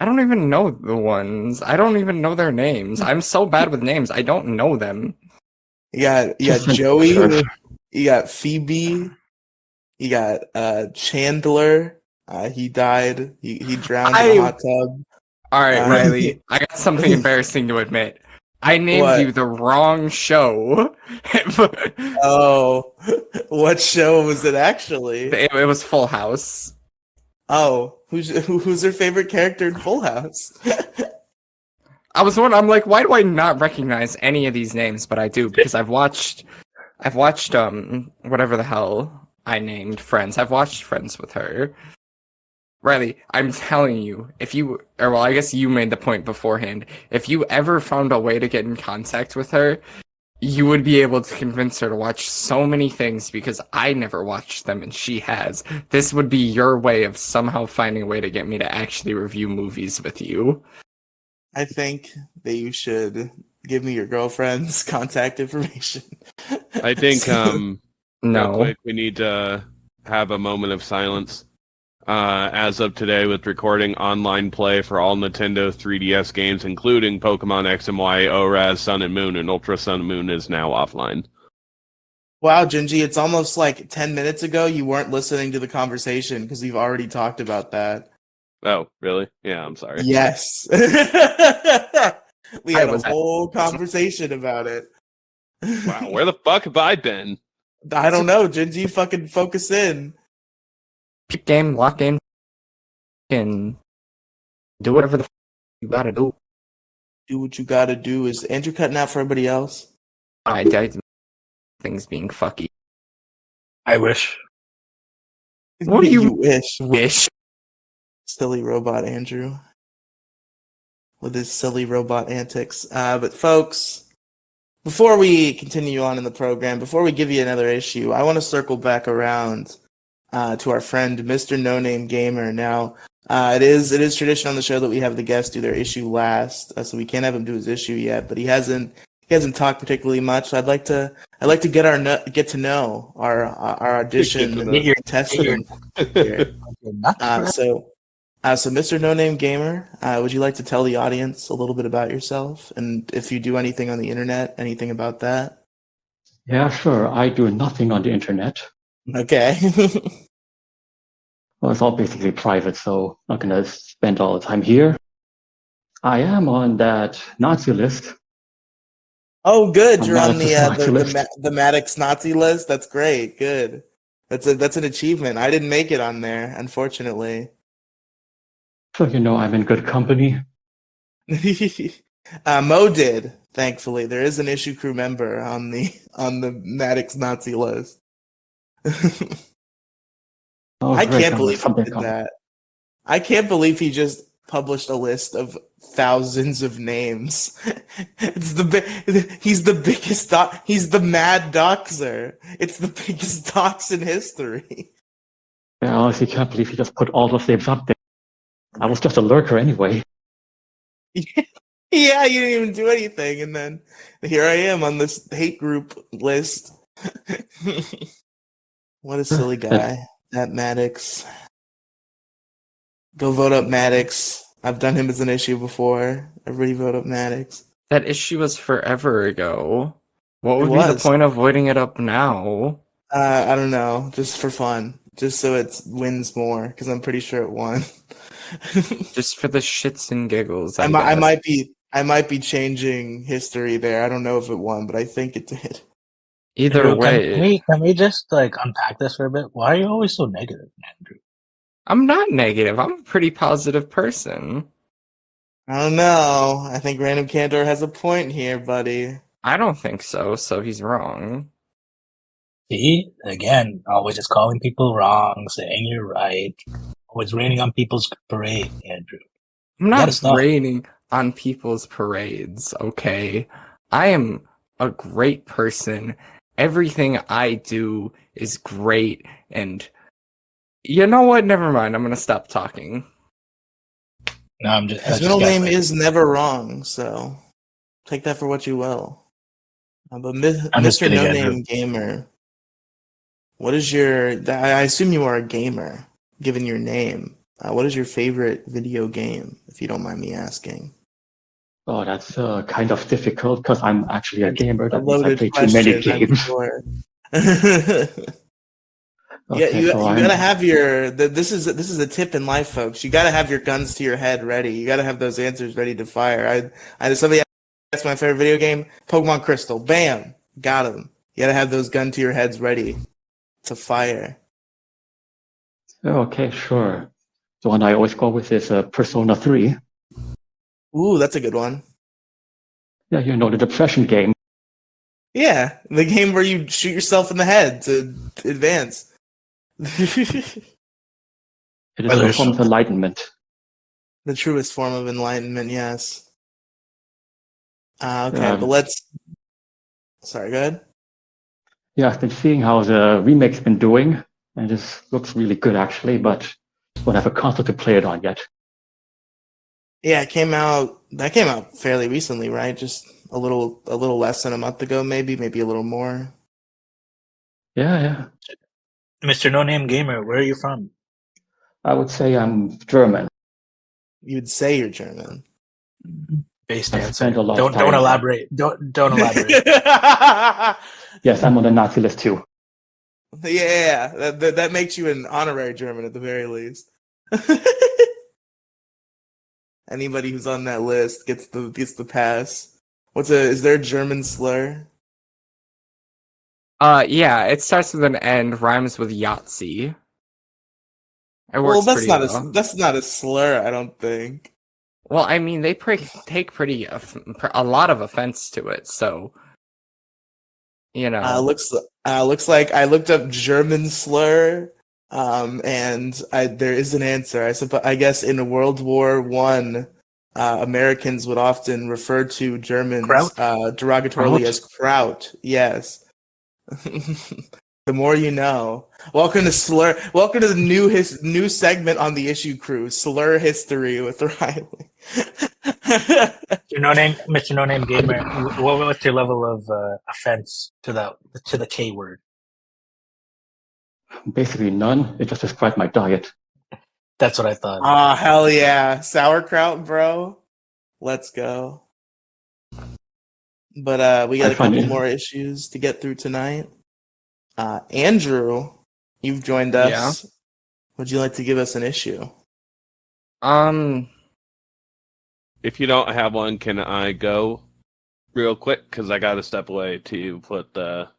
I don't even know the ones. I don't even know their names. I'm so bad with names. I don't know them. You got Joey. You got Phoebe. You got Chandler. He died. He drowned in a hot tub. All right, Riley. I got something embarrassing to admit. I named you the wrong show. Oh, what show was it actually? It was Full House. Oh, who's her favorite character in Full House? I was wondering. I'm like, why do I not recognize any of these names? But I do, because I've watched whatever the hell I named Friends. I've watched Friends with her. Riley, I'm telling you, I guess you made the point beforehand. If you ever found a way to get in contact with her, you would be able to convince her to watch so many things because I never watched them and she has. This would be your way of somehow finding a way to get me to actually review movies with you. I think that you should give me your girlfriend's contact information. I think No. real quick, we need to have a moment of silence. As of today, with recording online play for all Nintendo 3DS games, including Pokemon X and Y, ORAS, Sun and Moon, and Ultra Sun and Moon is now offline. Wow, Gingy, it's almost like 10 minutes ago you weren't listening to the conversation because we've already talked about that. Oh, really? Yeah, I'm sorry. Yes. We I had a was- whole conversation about it. Wow, where the fuck have I been? I don't know, Gingy, fucking focus in. Pick game, lock in, and do whatever the you gotta do. Do what you gotta do. Is Andrew cutting out for everybody else? I died. Things being fucky. I wish. What do you wish? wish? Silly robot Andrew. With his silly robot antics. But folks, before we continue on in the program, before we give you another issue, I want to circle back around to our friend Mr. No Name Gamer. Now, it is tradition on the show that we have the guest do their issue last, so we can't have him do his issue yet. But he hasn't talked particularly much. So I'd like to get to know our audition Get to know. contestant here. So Mr. No Name Gamer, would you like to tell the audience a little bit about yourself, and if you do anything on the internet, anything about that? Yeah, sure. I do nothing on the internet. Okay. Well, it's all basically private, so I'm not going to spend all the time here. I am on that Nazi list. Oh, good. I'm You're not on at the Nazi list. the Maddox Nazi list. That's great. Good. That's an achievement. I didn't make it on there, unfortunately. So, I'm in good company. Mo did, thankfully. There is an issue crew member on the Maddox Nazi list. Oh, I great. can't I'm believe he something did com- that. I can't believe he just published a list of thousands of names. He's the biggest he's the mad doxer. It's the biggest dox in history. Yeah, I honestly can't believe he just put all those names up there. I was just a lurker anyway. Yeah, you didn't even do anything, and then here I am on this hate group list. What a silly guy, that Maddox. Go vote up Maddox. I've done him as an issue before. Everybody vote up Maddox. That issue was forever ago. What would It be the was. point of voting it up now? I don't know, just for fun, just so it wins more, because I'm pretty sure it won. Just for the shits and giggles. I guess. might be changing history there. I don't know if it won, but I think it did. Either Andrew, way, can we just unpack this for a bit? Why are you always so negative, Andrew? I'm not negative. I'm a pretty positive person. I don't know. I think Random Candor has a point here, buddy. I don't think so, so he's wrong. See, again, always just calling people wrong, saying you're right, always raining on people's parade, Andrew. I'm gotta not stop. raining on people's parades, okay? I am a great person. Everything I do is great, and you know what? Never mind. I'm gonna stop talking. No, I'm just. His middle name is never wrong, so take that for what you will. But I'm just Mr. kidding, No Andrew. Name Gamer, what is your? I assume you are a gamer, given your name. What is your favorite video game, if you don't mind me asking? Oh, that's kind of difficult because I'm actually a gamer. A That means I loaded play too many question, I'm games. sure. Okay, you so gotta have your. This is a tip in life, folks. You gotta have your guns to your head ready. You gotta have those answers ready to fire. Somebody asked my favorite video game, Pokemon Crystal. Bam, got him. You gotta have those gun to your heads ready to fire. Okay, sure. The one I always go with is Persona 3. Ooh, that's a good one. Yeah, the depression game. Yeah, the game where you shoot yourself in the head to advance. It is Well, a there's- form of enlightenment. The truest form of enlightenment, yes. Okay, Yeah. but let's. Sorry, go ahead. Yeah, I've been seeing how the remake's been doing, and this looks really good actually, but don't have a console to play it on yet. Yeah, it came out. That came out fairly recently, right? Just a little less than a month ago, maybe a little more. Yeah. Mr. No Name Gamer, where are you from? I would say I'm German. You'd say you're German. Based I answer. spent a lot of Don't time- elaborate. Don't elaborate. Yes, I'm on the Nazi list too. Yeah, that makes you an honorary German at the very least. Anybody who's on that list gets the pass. Is there a German slur? Yeah, it starts with an N, rhymes with Yahtzee. It works That's pretty not well. that's not a slur, I don't think. Well, I mean, they take a lot of offense to it, so you know. Looks like I looked up German slur, and there is an answer. I guess in World War One, Americans would often refer to Germans Kraut? derogatorily as kraut. Yes. The more you know. Welcome to the new segment on the issue crew, Slur History with Riley. Mr. No Name Gamer, what's your level of offense to the K word? Basically none. It just described my diet. That's what I thought. Ah, hell yeah. Sauerkraut, bro. Let's go. But we got a couple more issues to get through tonight. Andrew, you've joined us. Yeah. Would you like to give us an issue? If you don't have one, can I go real quick? Because I got to step away to put the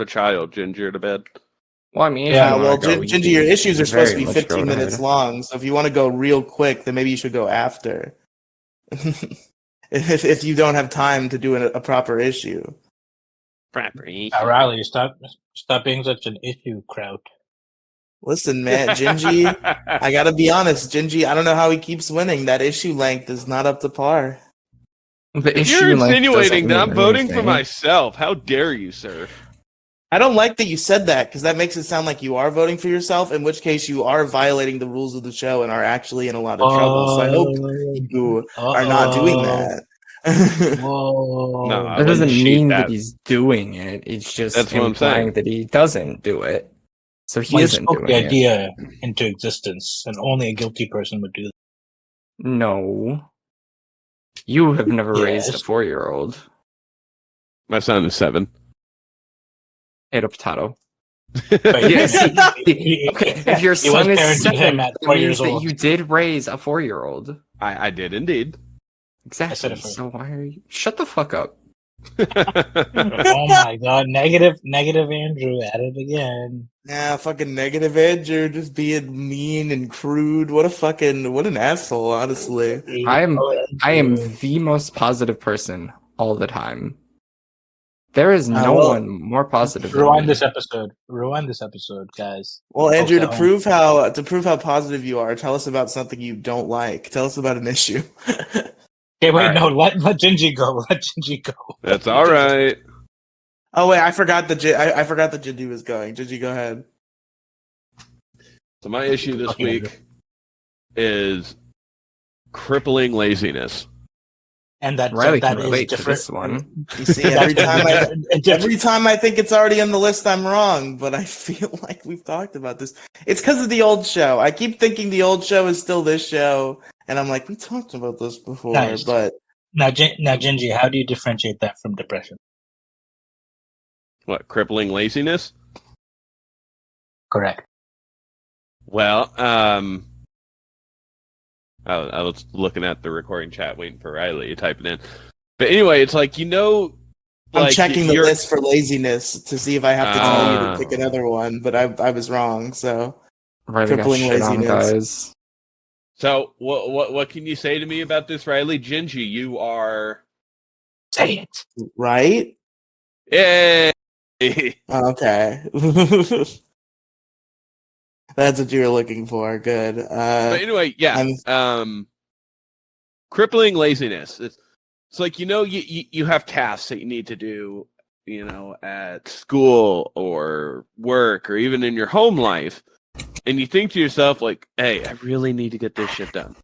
child Ginger to bed. Well, I mean, Ginger, your issues are supposed to be very much 15 go minutes ahead. long, so if you want to go real quick, then maybe you should go after. if you don't have time to do a proper issue. Riley, stop being such an issue kraut. Listen, man, Gingy, I gotta be honest, Gingy, I don't know how he keeps winning. That issue length is not up to par. You're insinuating that I'm voting for myself. How dare you, sir? I don't like that you said that, because that makes it sound like you are voting for yourself, in which case you are violating the rules of the show and are actually in a lot of trouble. So I hope you are not doing that. Whoa. No, I That doesn't wouldn't mean cheat that he's doing it. It's just That's what I'm implying saying. that he doesn't do it. So he Well, isn't spoke doing the it. idea into existence, and only a guilty person would do that. No. You have never raised a Yes. 4-year-old. My son is 7. Ate a potato. But Yeah, see, he okay, if your was son is parenting 7, him at that 4 means years that old. you did raise a 4-year-old. I did indeed. Exactly. said it first. So why are you... Shut the fuck up. Oh my god, negative Andrew at it again. Yeah, fucking negative Andrew, just being mean and crude. What an asshole, honestly. I am the most positive person all the time. There is no one more positive than Rewind me. this episode, guys. Well, Andrew, to Folks at prove how positive you are, tell us about something you don't like. Tell us about an issue. Okay, wait, All no, let Gingy go. Let Gingy go. That's all right. Oh wait, I forgot that Jindy was going. Jindy, go ahead. So my issue this Okay, week is crippling laziness. And that Riley that can is relate to different. this one. You see, every time I think it's already on the list, I'm wrong. But I feel like we've talked about this. It's because of the old show. I keep thinking the old show is still this show, and I'm like, we talked about this before. Nice. But Now, Gingy, how do you differentiate that from depression? What, crippling laziness? Correct. Well, I was looking at the recording chat, waiting for Riley to type it in. But anyway, it's like, I'm like, checking the list for laziness to see if I have to tell you to pick another one. But I was wrong. So Riley got crippling shit on, laziness. guys. So what can you say to me about this, Riley? Gingy, you are Say it. Right? yay. Okay. That's what you were looking for. Good. But anyway, yeah. Crippling laziness. It's like, you have tasks that you need to do, at school or work or even in your home life. And you think to yourself, like, hey, I really need to get this shit done.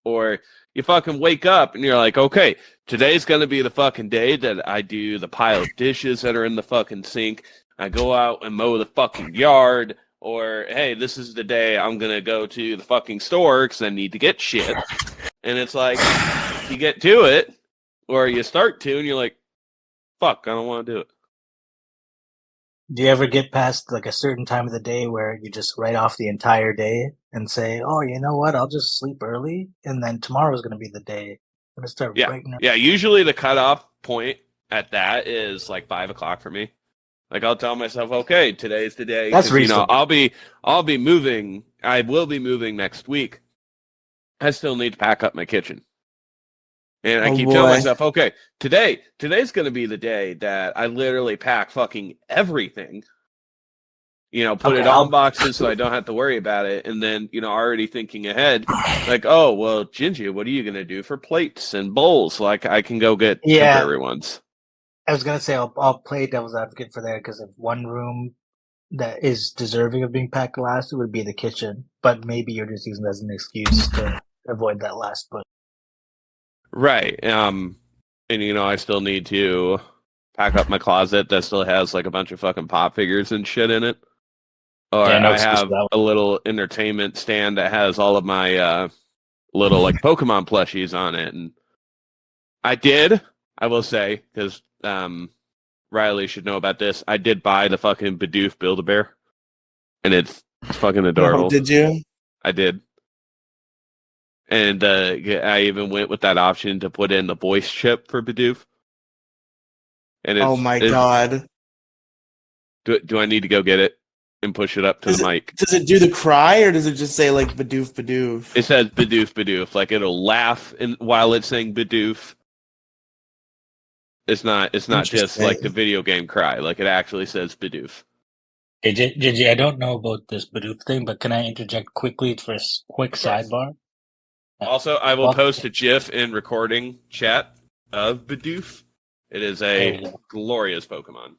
Or you fucking wake up and you're like, okay, today's going to be the fucking day that I do the pile of dishes that are in the fucking sink. I go out and mow the fucking yard. Or, hey, this is the day I'm going to go to the fucking store because I need to get shit. And it's like, you get to it, or you start to, and you're like, fuck, I don't want to do it. Do you ever get past like a certain time of the day where you just write off the entire day and say, "Oh, you know what? I'll just sleep early, and then tomorrow's going to be the day. I'm going to start Yeah, writing." yeah. Usually the cutoff point at that is like 5 o'clock for me. Like I'll tell myself, okay, today's the day. That's 'cause, you know, reasonable. I'll be moving. I will be moving next week. I still need to pack up my kitchen. And I Oh keep telling boy. myself, okay, today's going to be the day that I literally pack fucking everything. You know, put Okay, it all in I'll boxes so I don't have to worry about it. And then, you know, already thinking ahead, like, oh, well, Gingy, what are you going to do for plates and bowls? Like, I can go get yeah. temporary ones. I was going to say I'll play devil's advocate for that because if one room that is deserving of being packed last, it would be the kitchen. But maybe you're just using that as an excuse to avoid that last push. Right. And, you know, I still need to pack up my closet that still has, like, a bunch of fucking pop figures and shit in it. Or Yeah, no I excuse for have that a little entertainment stand that has all of my little like Pokemon plushies on it. And I will say, because Riley should know about this, I did buy the fucking Bidoof Build-A-Bear. And it's fucking Oh, adorable. did you? I did. And I even went with that option to put in the voice chip for Bidoof. And Oh my god. Do I need to go get it and push it up to the mic? Does it do the cry or does it just say like Bidoof Bidoof? It says Bidoof Bidoof. Like it'll laugh while it's saying Bidoof. It's not just like the video game cry. Like it actually says Bidoof. Hey, Gigi, I don't know about this Bidoof thing, but can I interject quickly for a quick sidebar? Also, I will post a GIF in recording chat of Bidoof. It is a glorious Pokemon.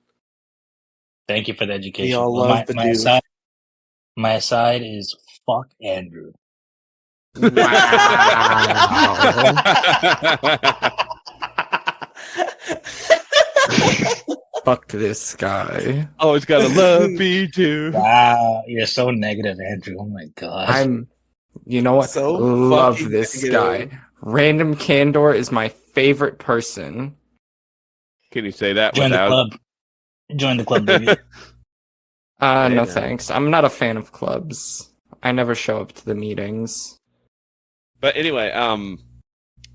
Thank you for the education. We all love Bidoof. My aside is fuck Andrew. Fuck this guy. Always gotta love Bidoof. Wow, you're so negative, Andrew. Oh my god. You know what? So love fucking this negative. guy. Random Candor is my favorite person. Can you say that Join without? the club. Join the club, baby. No thanks. I'm not a fan of clubs. I never show up to the meetings. But anyway, and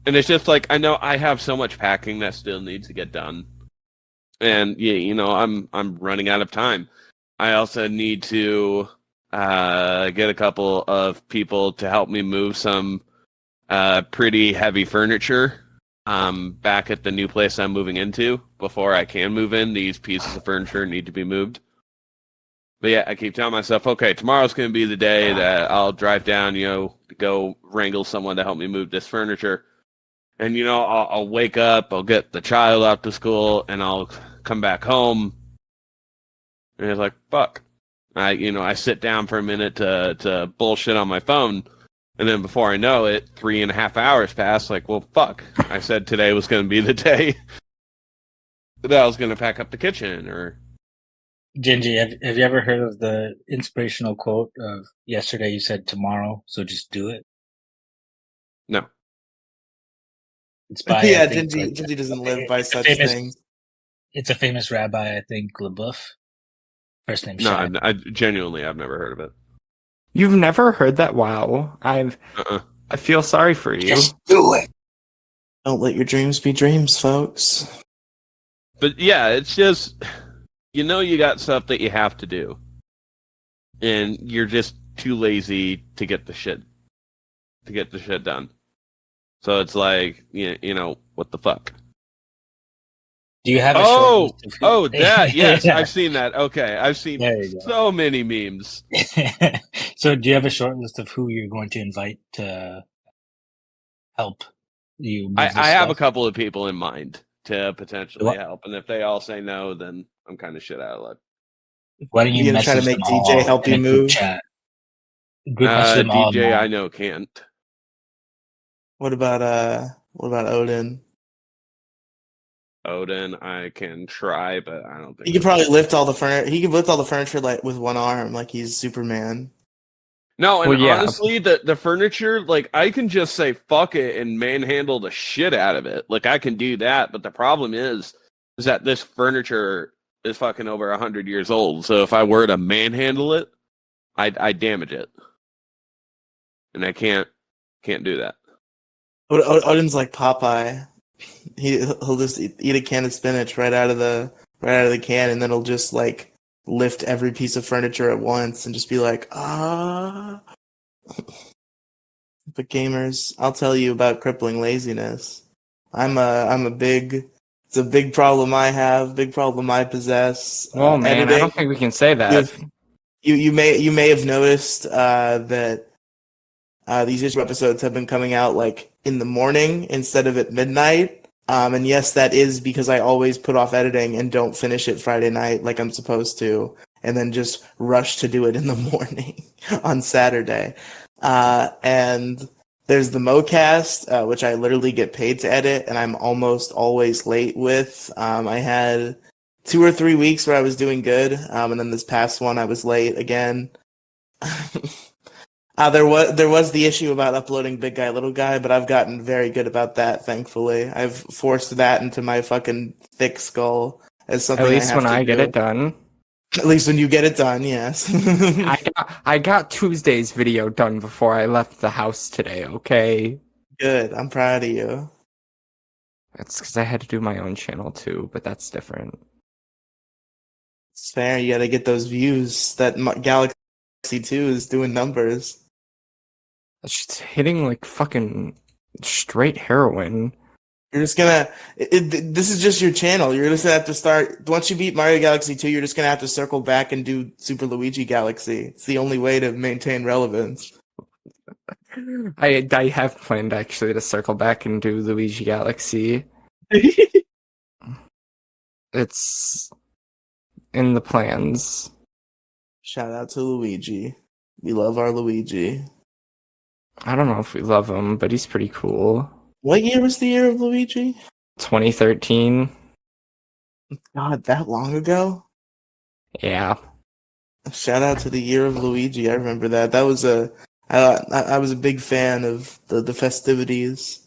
it's just like I know I have so much packing that still needs to get done. And yeah, you know, I'm running out of time. I also need to get a couple of people to help me move some pretty heavy furniture back at the new place I'm moving into. Before I can move in, these pieces of furniture need to be moved. But yeah, I keep telling myself, okay, tomorrow's going to be the day that I'll drive down, you know, go wrangle someone to help me move this furniture. And, you know, I'll wake up, I'll get the child out to school, and I'll come back home. And it's like, fuck. I sit down for a minute to bullshit on my phone. And then before I know it, 3.5 hours pass. Like, well, fuck. I said today was going to be the day that I was going to pack up the kitchen. Or Gingy, have you ever heard of the inspirational quote of yesterday you said tomorrow, so just do it? No. It's by Yeah, I think, Gingy doesn't live by such famous, things. It's a famous rabbi, I think, LaBeouf. First name No, Shai. I genuinely, I've never heard of it. You've never heard that? Wow. I feel sorry for you. Just do it. Don't let your dreams be dreams, folks. But yeah, it's just, you know, you got stuff that you have to do. And you're just too lazy to get the shit done. So it's like, you know, what the fuck? Do you have a Oh, short list of that, yes, I've seen that. Okay, I've seen There you go. so many memes. So do you have a short list of who you're going to invite to help you move I this have a stuff? couple of people in mind to potentially What? help. And if they all say no, then I'm kind of shit out of luck. Why don't you You gonna try to message make them DJ all help in you a group move? chat? Group message them all DJ, now. I know can't. What about Odin? Odin, I can try, but I don't think He could probably lift all the furniture. He could lift all the furniture like with one arm, like he's Superman. No, and Well, yeah. honestly, the furniture, like, I can just say fuck it and manhandle the shit out of it. Like, I can do that, but the problem is that this furniture is fucking over 100 years old. So if I were to manhandle it, I'd damage it, and I can't do that. Odin's like Popeye. He'll just eat a can of spinach right out of the can, and then he'll just like lift every piece of furniture at once and just be like, ah. But gamers, I'll tell you about crippling laziness. It's a big problem I have, big problem I possess. Well, man, editing. I don't think we can say that. You may have noticed that these issue episodes have been coming out like in the morning instead of at midnight. And yes, that is because I always put off editing and don't finish it Friday night like I'm supposed to, and then just rush to do it in the morning on Saturday. And there's the MoCast, which I literally get paid to edit, and I'm almost always late with. I had 2 or 3 weeks where I was doing good, and then this past one I was late again. There was the issue about uploading Big Guy Little Guy, but I've gotten very good about that, thankfully. I've forced that into my fucking thick skull as something. At least when I get it done. At least when you get it done, yes. I got Tuesday's video done before I left the house today, okay? Good, I'm proud of you. That's because I had to do my own channel too, but that's different. It's fair, you gotta get those views. That Galaxy 2 is doing numbers. She's hitting like fucking straight heroin. You're just gonna. This is just your channel. You're just gonna have to start. Once you beat Mario Galaxy 2, you're just gonna have to circle back and do Super Luigi Galaxy. It's the only way to maintain relevance. I have planned actually to circle back and do Luigi Galaxy. It's in the plans. Shout out to Luigi. We love our Luigi. I don't know if we love him, but he's pretty cool. What year was the year of Luigi? 2013. God, that long ago? Yeah. Shout out to the year of Luigi. I remember that. That was I was a big fan of the festivities.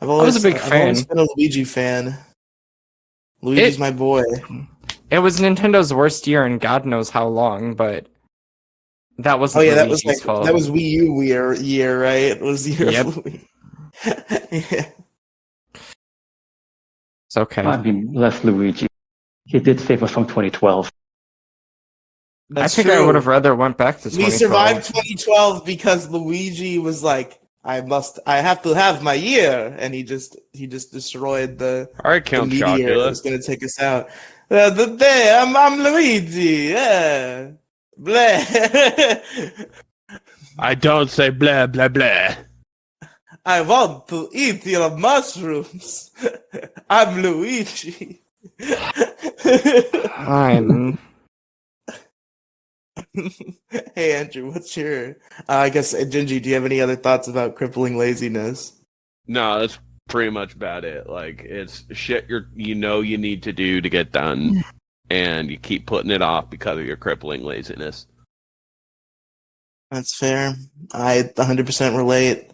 I've always been a Luigi fan. Luigi's my boy. It was Nintendo's worst year in God knows how long, but that wasn't Luigi's fault. That was Wii U year, right? It was the year of Luigi. Yeah. It's okay. I mean, less Luigi. He did save us from 2012. That's I think true. I would have rather went back to 2012. We survived 2012 because Luigi was like, I have to have my year, and he just destroyed the meteor that was going to take us out. I'm Luigi. Yeah. Blah. I don't say blah blah blah. I want to eat your mushrooms. I'm Luigi. I'm. Hey Andrew, what's your? I guess Gingy, do you have any other thoughts about crippling laziness? No, that's pretty much about it. Like, it's shit you need to do to get done, and you keep putting it off because of your crippling laziness. That's fair. I 100% relate.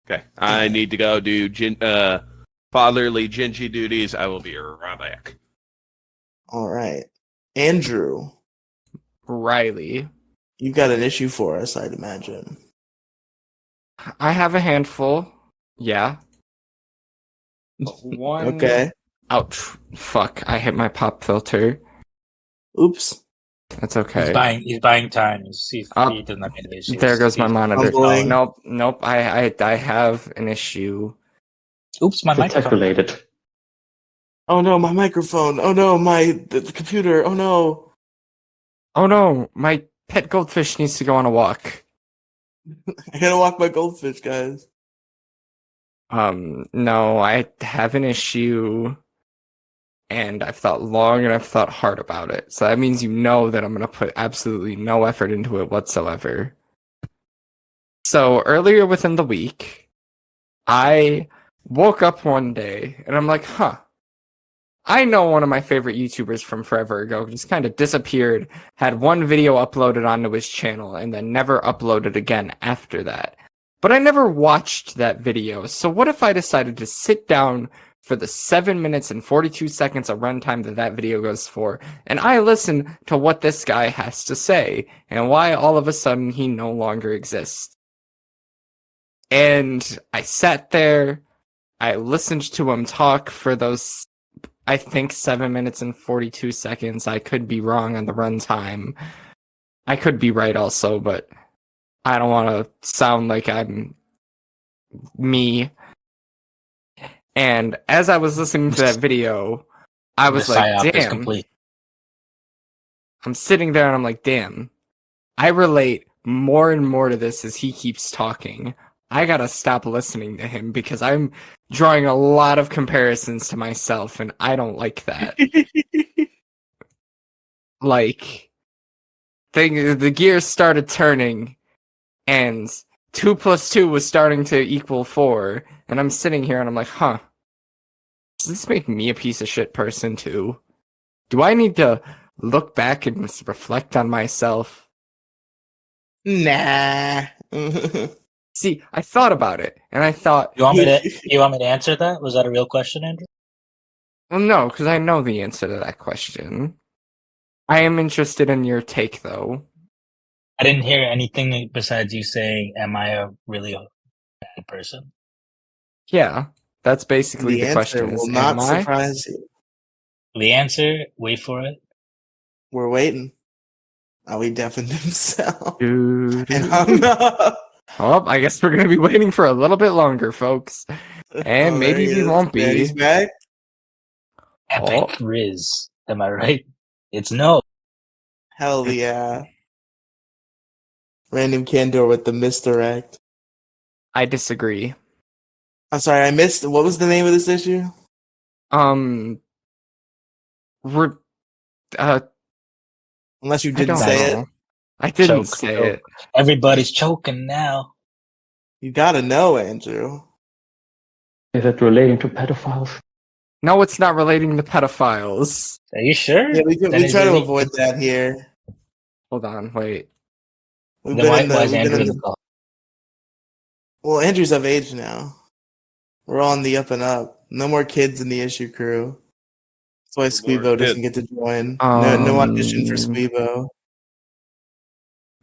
Okay, I need to go do fatherly Gingy duties. I will be right back. All right, Andrew. Riley. You got an issue for us, I'd imagine. I have a handful. Yeah. One. Okay. Ouch. Fuck. I hit my pop filter. Oops. That's okay. He's buying time. He doesn't have any issues. There goes my monitor. Fumbling. Nope. I have an issue. Oops, my microphone. Related. Oh no, my microphone. Oh no, the computer. Oh no. Oh no, my pet goldfish needs to go on a walk. I gotta walk my goldfish, guys. No, I have an issue, and I've thought long and I've thought hard about it. So that means that I'm gonna put absolutely no effort into it whatsoever. So earlier within the week, I woke up one day and I'm like, I know one of my favorite YouTubers from forever ago just kind of disappeared, had one video uploaded onto his channel, and then never uploaded again after that. But I never watched that video, so what if I decided to sit down for the 7 minutes and 42 seconds of runtime that video goes for, and I listen to what this guy has to say and why all of a sudden he no longer exists. And I sat there, I listened to him talk for those, I think, 7 minutes and 42 seconds. I could be wrong on the runtime. I could be right also, but I don't want to sound like I'm me. And as I was listening to that video, I was like, psyop is damn. complete. I'm sitting there and I'm like, damn. I relate more and more to this as he keeps talking. I gotta stop listening to him because I'm drawing a lot of comparisons to myself and I don't like that. Like, the gears started turning and 2 + 2 was starting to equal 4, and I'm sitting here and I'm like, huh, does this make me a piece of shit person too? Do I need to look back and reflect on myself? Nah. See, I thought about it, and I thought, You want me to answer that? Was that a real question, Andrew? well, no, because I know the answer to that question. I am interested in your take, though. I didn't hear anything besides you saying, "Am I a really bad person?" Yeah, that's basically the answer question. will Is, not am I? surprise you. The answer, wait for it. We're waiting. Oh, he deafened himself Dude. and hung up. Well, I guess we're gonna be waiting for a little bit longer, folks. And Oh, maybe there he we is. won't be. Daddy's back. Epic Riz. Am I right? It's no. Hell yeah. Random Candor with the misdirect. I disagree. I'm sorry, I missed. What was the name of this issue? We're Unless you I didn't don't say know. it. I didn't Choke. say it. Everybody's choking now. You gotta know, Andrew. Is it relating to pedophiles? No, it's not relating to pedophiles. Are you sure? Yeah, we Then try to it's- avoid that here. Hold on, wait. We've Then been why, in the, why is we've been Andrew in in the the, call? well, Andrew's of age now. We're on the up and up. No more kids in the issue crew. That's why No more Squeebo doesn't get kids. to join. No audition for Squeebo.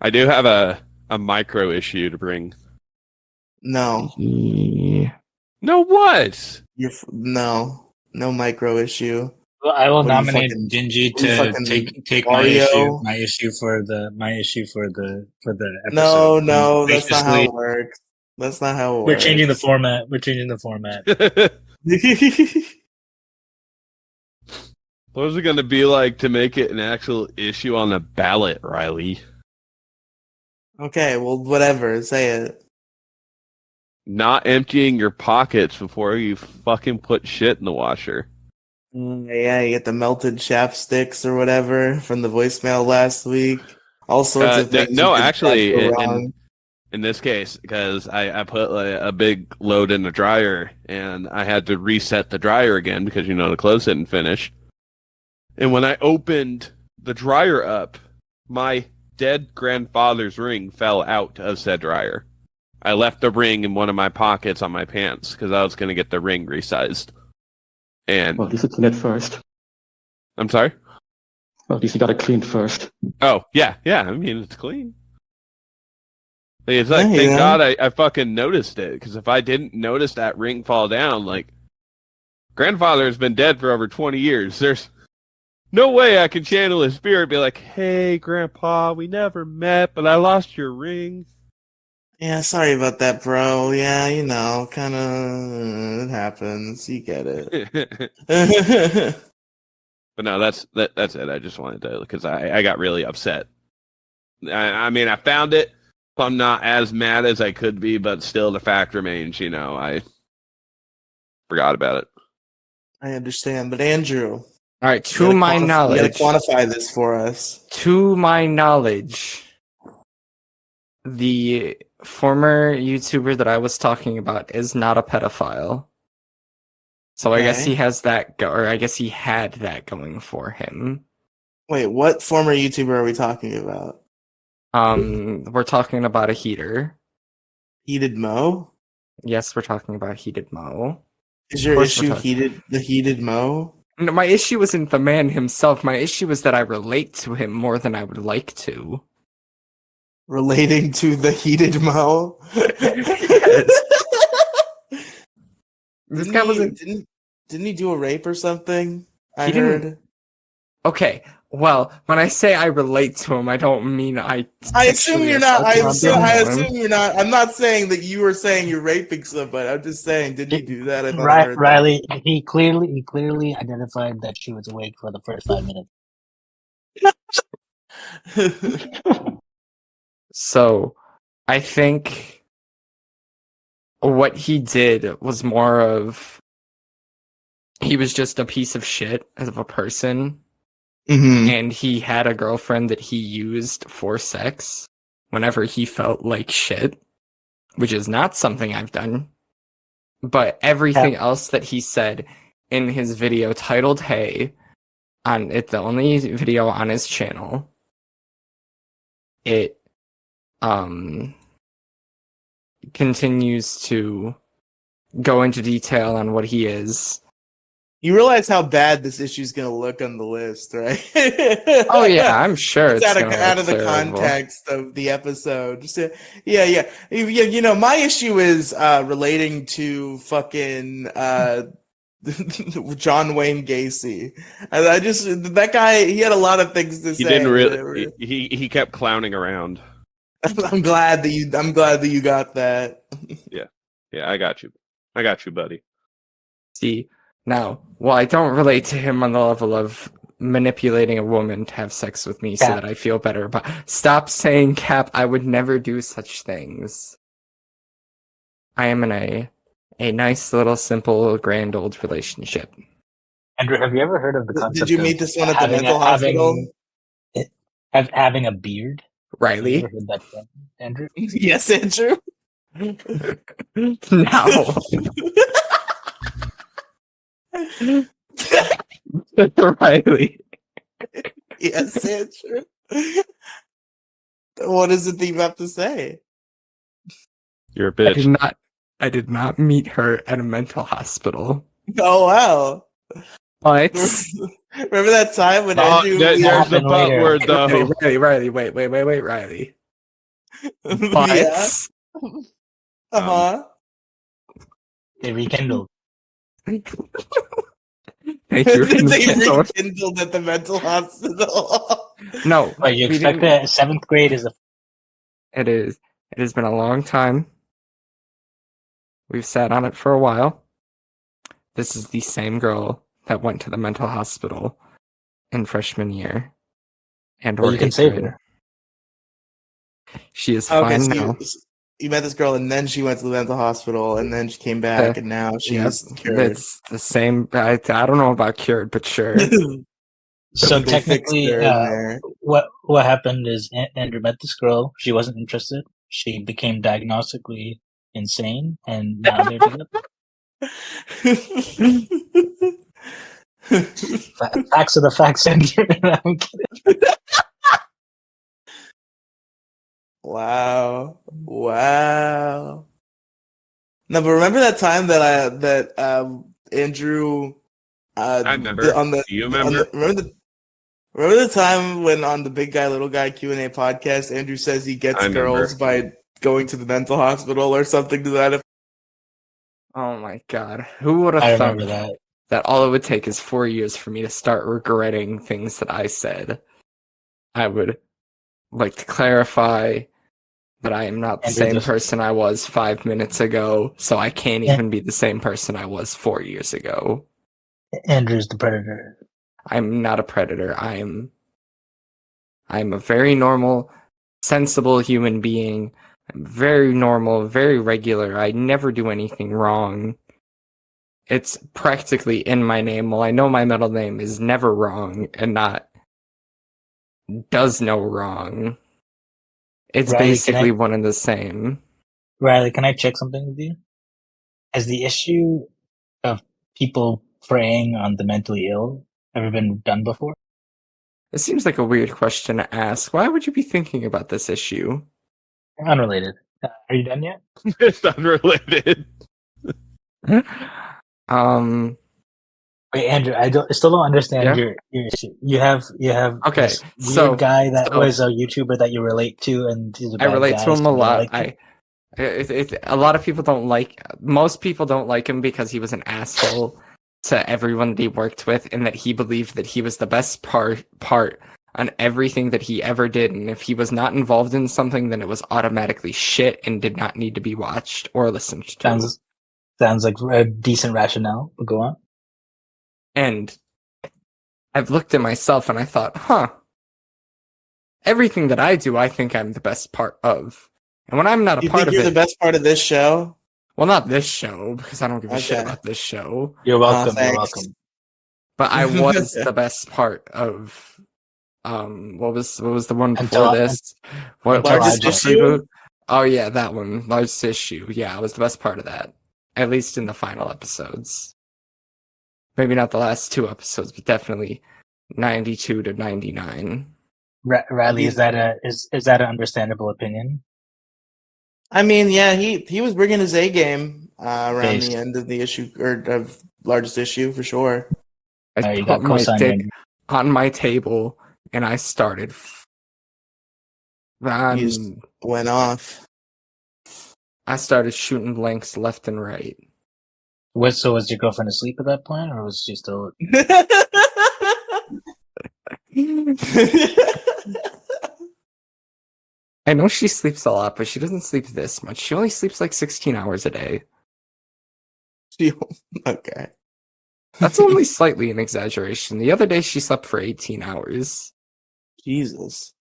I do have a micro issue to bring. No. No, what? No micro issue. Well, I will What are you nominate fucking- Gingy what are you to fucking take Mario? my issue for the episode. No, that's not how Graciously- it works. That's not how it We're works. changing the format. We're changing the format. What is it going to be like to make it an actual issue on the ballot, Riley? Okay, well, whatever. Say it. Not emptying your pockets before you fucking put shit in the washer. Yeah, you get the melted chapsticks or whatever from the voicemail last week. All sorts of things. No, you could actually, go wrong. in this case, because I put like, a big load in the dryer, and I had to reset the dryer again because, the clothes didn't finish. And when I opened the dryer up, my dead grandfather's ring fell out of said dryer. I left the ring in one of my pockets on my pants because I was going to get the ring resized. And Well, at least it's clean it first. I'm sorry? Well, at least you got it cleaned first. Oh, yeah. I mean, it's clean. It's like, Yeah, thank yeah. God I fucking noticed it, because if I didn't notice that ring fall down, grandfather has been dead for over 20 years. There's no way I can channel his spirit and be like, hey, Grandpa, we never met, but I lost your ring. Yeah, sorry about that, bro. Yeah, kind of, it happens. You get it. But no, that's it. I just wanted to, because I got really upset. I mean, I found it. I'm not as mad as I could be, but still the fact remains, I forgot about it. I understand, but Andrew, All right, you to gotta my You knowledge, gotta quantify this for us. to my knowledge, the former YouTuber that I was talking about is not a pedophile. So I guess Okay. he has that, or I guess he had that going for him. Wait, what former YouTuber are we talking about? We're talking about a heater. TheHeatedMo? Yes, we're talking about TheHeatedMo. Is your course we're issue talking- the heated Mo? No, my issue isn't the man himself. My issue is that I relate to him more than I would like to. Relating to the heated Mo? Yes. This guy wasn't. Didn't he do a rape or something? I He didn't- heard. Okay, well, when I say I relate to him, I don't mean I. I assume you're not. I sexually assume you're not. I'm not saying that you were saying you're raping somebody. I'm just saying, didn't he do that? I thought I heard that. Riley, he clearly identified that she was awake for the first 5 minutes. So, I think what he did was more of he was just a piece of shit of a person, and he had a girlfriend that he used for sex whenever he felt like shit, which is not something I've done. But everything else that he said in his video titled "Hey," on it, the only video on his channel, it continues to go into detail on what he is. You realize how bad this issue is going to look on the list, right? Oh yeah, I'm sure It's it's out of the terrible. context of the episode. Just yeah. You know, my issue is relating to fucking John Wayne Gacy. I just that guy. He had a lot of things to He say. didn't really. He kept clowning around. I'm glad that you got that. Yeah, I got you. I got you, buddy. See, now, while I don't relate to him on the level of manipulating a woman to have sex with me so Cap. that I feel better, but stop saying Cap, I would never do such things. I am in a nice little simple grand old relationship. Andrew, have you ever heard of the concept? Did you meet of this one at the having mental hospital? having a beard? Have you Riley? ever heard that term, Andrew? Yes, Andrew. No. Riley. Yes, Andrew. What is it that you have to say? You're a bitch. I did not meet her at a mental hospital. Oh wow! But Remember that time when Oh, Andrew? there's the happened butt later. word though. Riley, wait, Riley. But Yeah. Uh-huh. They rekindled. Thank you. They Rekindled. rekindled at the mental hospital. No, But you we expect didn't- that 7th grade is a It is. It has been a long time. We've sat on it for a while. This is the same girl that went to the mental hospital in freshman year. And Well, or you can eighth save grade. her. She is Okay, fine so now. you met this girl, and then she went to the mental hospital, and then she came back, and now she's cured. It's the same. I don't know about cured, but sure. So They fixed technically, her in there. what happened is Andrew met this girl. She wasn't interested. She became diagnostically insane, and now they're together. Facts are the facts, Andrew. I'm kidding. Wow. No, but remember that time that Andrew I remember. Do you remember? Remember the time when on the Big Guy Little Guy Q&A podcast Andrew says he gets I remember. girls by going to the mental hospital or something to that effect? Oh my god. Who would I have thought remember that all it would take is 4 years for me to start regretting things that I said? I would like to clarify that I am not the Andrew, same this- person I was 5 minutes ago, so I can't even be the same person I was 4 years ago. Andrew's the predator. I'm not a predator. I'm a very normal, sensible human being. I'm very normal, very regular. I never do anything wrong. It's practically in my name. Well, I know my middle name is never wrong and not does no wrong. It's Riley, basically one and the same. Riley, can I check something with you? Has the issue of people preying on the mentally ill ever been done before? It seems like a weird question to ask. Why would you be thinking about this issue? Unrelated. Are you done yet? It's unrelated. Wait, Andrew, I still don't understand Yeah? your issue. You have Okay, this so- weird guy that so- was a YouTuber that you relate to, and he's a I bad relate guy, to him so a you don't lot. like him? A lot of people don't like. Most people don't like him because he was an asshole to everyone that he worked with, and that he believed that he was the best part on everything that he ever did. And if he was not involved in something, then it was automatically shit and did not need to be watched or listened to. Sounds like a decent rationale. But go on. And I've looked at myself and I thought, everything that I do, I think I'm the best part of. And when I'm not a You part think of you're it, the best part of this show? well, not this show, because I don't give a shit Okay. about this show. You're welcome. You're Thanks. welcome. But I was the best part of what was the one before Until- this? What Largest what's the issue? reboot? Oh yeah, that one. Largest issue. Yeah, I was the best part of that. At least in the final episodes. Maybe not the last 2 episodes, but definitely 92 to 99. Riley, is that an understandable opinion? I mean, yeah, he was bringing his A game around Based. the end of the issue or of largest issue for sure. I You put got my cosigned, dick Andrew. on my table and I started. He just went off. I started shooting blanks left and right. So was your girlfriend asleep at that point, or was she still? I know she sleeps a lot, but she doesn't sleep this much. She only sleeps like 16 hours a day. Okay. That's only slightly an exaggeration. The other day she slept for 18 hours. Jesus.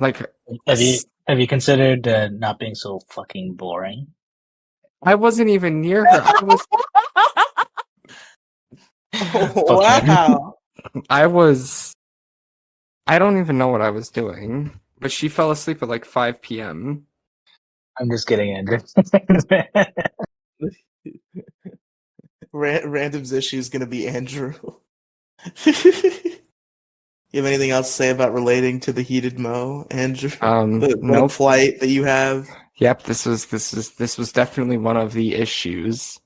Like, Have you considered not being so fucking boring? I wasn't even near her. Wow. I don't even know what I was doing, but she fell asleep at like 5 p.m. I'm just kidding, Andrew. Random's issue is going to be Andrew. You have anything else to say about relating to the heated Mo, Andrew? The Nope. plight that you have. Yep, this was definitely one of the issues.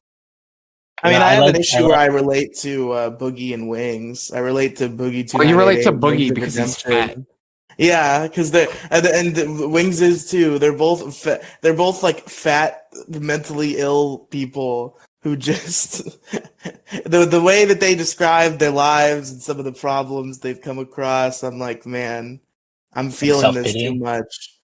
I mean, Yeah, I have like- an issue where I relate to Boogie and Wings. I relate to Boogie too. Well, you relate to Boogie because he's fat. Yeah, because and Wings is too. They're both they're both like fat, mentally ill people who just the way that they describe their lives and some of the problems they've come across. I'm like, man, I'm feeling this too Self-pitying? much.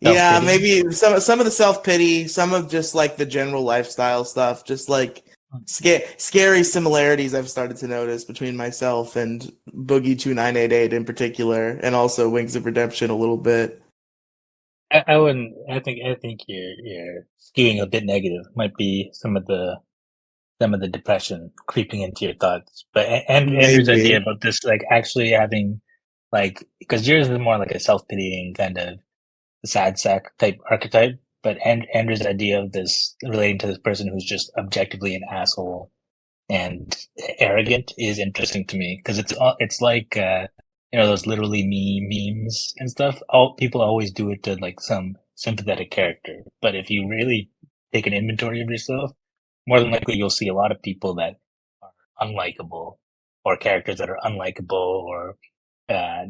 Self-pity? Yeah, maybe some of the self-pity, some of just like the general lifestyle stuff, just like scary similarities I've started to notice between myself and Boogie 2988 in particular, and also Wings of Redemption a little bit. I wouldn't. I think you're skewing a bit negative. Might be some of the depression creeping into your thoughts. But Andrew's Maybe. idea about this, like actually having, like, because yours is more like a self-pitying kind of sad sack type archetype. But Andrew's idea of this relating to this person who's just objectively an asshole and arrogant is interesting to me because it's like those literally me memes and stuff. All people always do it to like some sympathetic character, but if you really take an inventory of yourself, more than likely you'll see a lot of people that are unlikable or characters that are unlikable or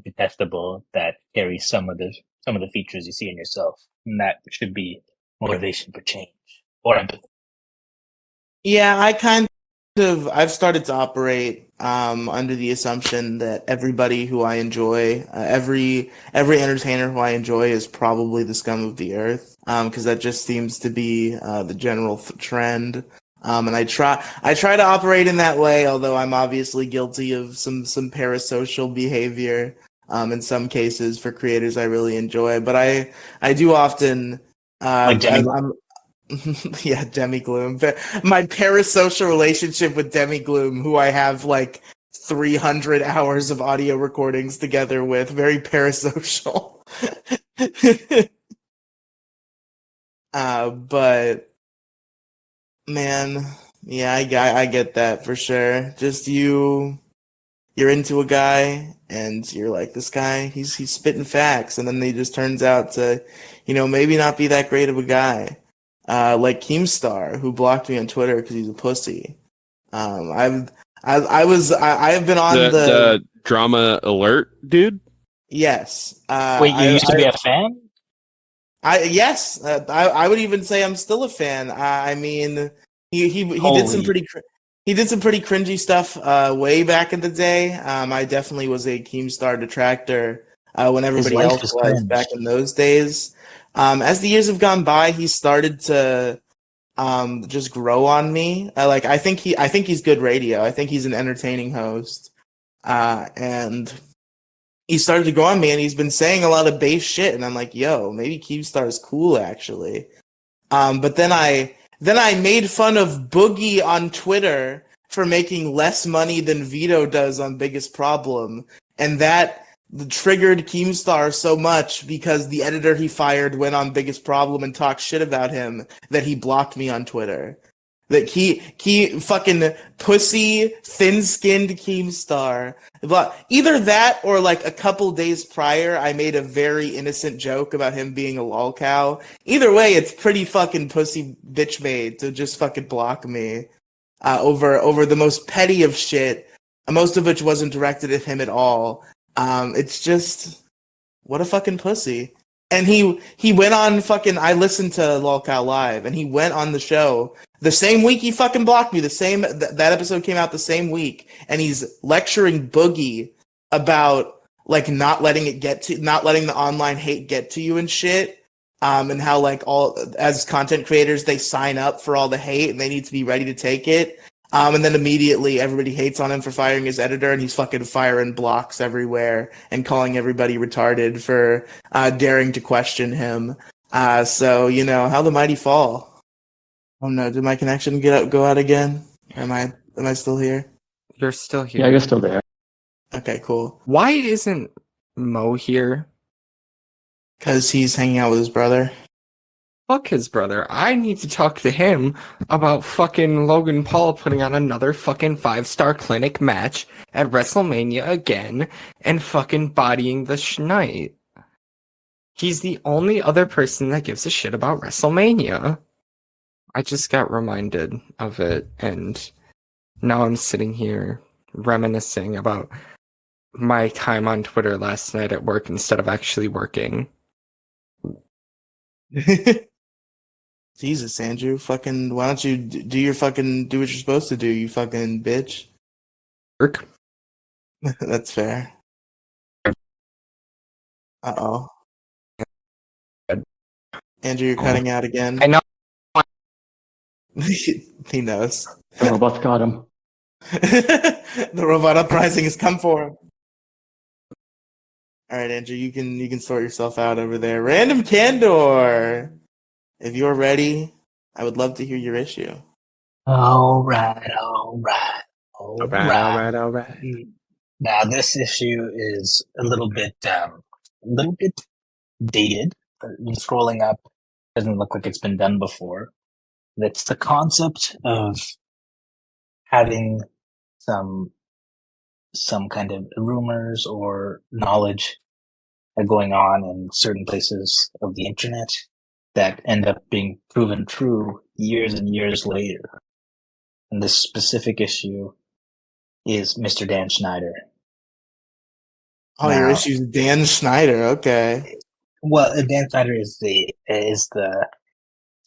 detestable that carry some of the features you see in yourself, and that should be motivation for change or empathy. Yeah, I've started to operate under the assumption that everybody who I enjoy, every entertainer who I enjoy is probably the scum of the earth, because that just seems to be the general trend. And I try to operate in that way, although I'm obviously guilty of some parasocial behavior in some cases for creators I really enjoy. But I do often Like Jenny. yeah, Demi Gloom. My parasocial relationship with Demi Gloom, who I have like 300 hours of audio recordings together with, very parasocial. But man, yeah, I get that for sure. Just you're into a guy and you're like, this guy, he's spitting facts, and then he just turns out to, maybe not be that great of a guy. like Keemstar, who blocked me on Twitter because he's a pussy. I have been on The drama alert, dude. yes. Wait, you used to be a fan? Yes, I would even say I'm still a fan. I mean, he did some Holy. he did some pretty cringy stuff way back in the day. I definitely was a Keemstar detractor when everybody life else is was cringe. back in those days. As the years have gone by, he started to just grow on me. I think he's good radio. I think he's an entertaining host, and he started to grow on me, and he's been saying a lot of base shit, and I'm like, yo, maybe Keemstar is cool actually. But then I made fun of Boogie on Twitter for making less money than Vito does on Biggest Problem, and that triggered Keemstar so much because the editor he fired went on Biggest Problem and talked shit about him that he blocked me on Twitter. That he fucking pussy, thin-skinned Keemstar. Either that or like a couple days prior, I made a very innocent joke about him being a lol cow. Either way, it's pretty fucking pussy bitch made to just fucking block me over the most petty of shit, most of which wasn't directed at him at all. It's just what a fucking pussy. And he went on fucking. I listened to Lolcow Live, and he went on the show the same week he fucking blocked me. That episode came out the same week, and he's lecturing Boogie about like not letting the online hate get to you and shit. And how like all as content creators they sign up for all the hate and they need to be ready to take it. And then immediately everybody hates on him for firing his editor, and he's fucking firing blocks everywhere and calling everybody retarded for daring to question him. So you know how the mighty fall. Oh no, did my connection go out again? Or am I still here? You're still here. Yeah, you're still there. Okay, cool. Why isn't Mo here? Because he's hanging out with his brother. Fuck his brother. I need to talk to him about fucking Logan Paul putting on another fucking 5-star clinic match at WrestleMania again and fucking bodying the Schneid. He's the only other person that gives a shit about WrestleMania. I just got reminded of it, and now I'm sitting here reminiscing about my time on Twitter last night at work instead of actually working. Jesus, Andrew, fucking, why don't you do what you're supposed to do, you fucking bitch? Work? That's fair. Uh-oh. Andrew, you're cutting out again. I know. He knows. The robot got him. The robot uprising has come for him. All right, Andrew, you can sort yourself out over there. Random Candor, if you're ready, I would love to hear your issue. All right. Now this issue is a little bit dated. Scrolling up doesn't look like it's been done before. That's the concept of having some kind of rumors or knowledge going on in certain places of the internet that end up being proven true years and years later. And this specific issue is Mr. Dan Schneider. Oh, your issue is Dan Schneider. Okay. Well, Dan Schneider is the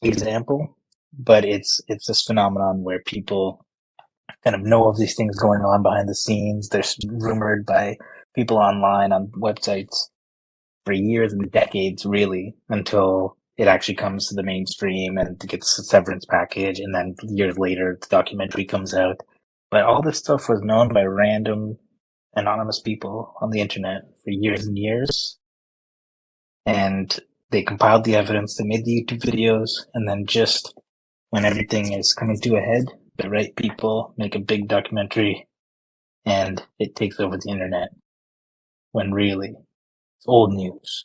example, but it's this phenomenon where people kind of know of these things going on behind the scenes. They're rumored by people online on websites for years and decades, really, until it actually comes to the mainstream and gets a severance package, and then years later the documentary comes out. But all this stuff was known by random anonymous people on the internet for years and years, and they compiled the evidence, they made the YouTube videos, and then just when everything is coming to a head, the right people make a big documentary and it takes over the internet, when really it's old news.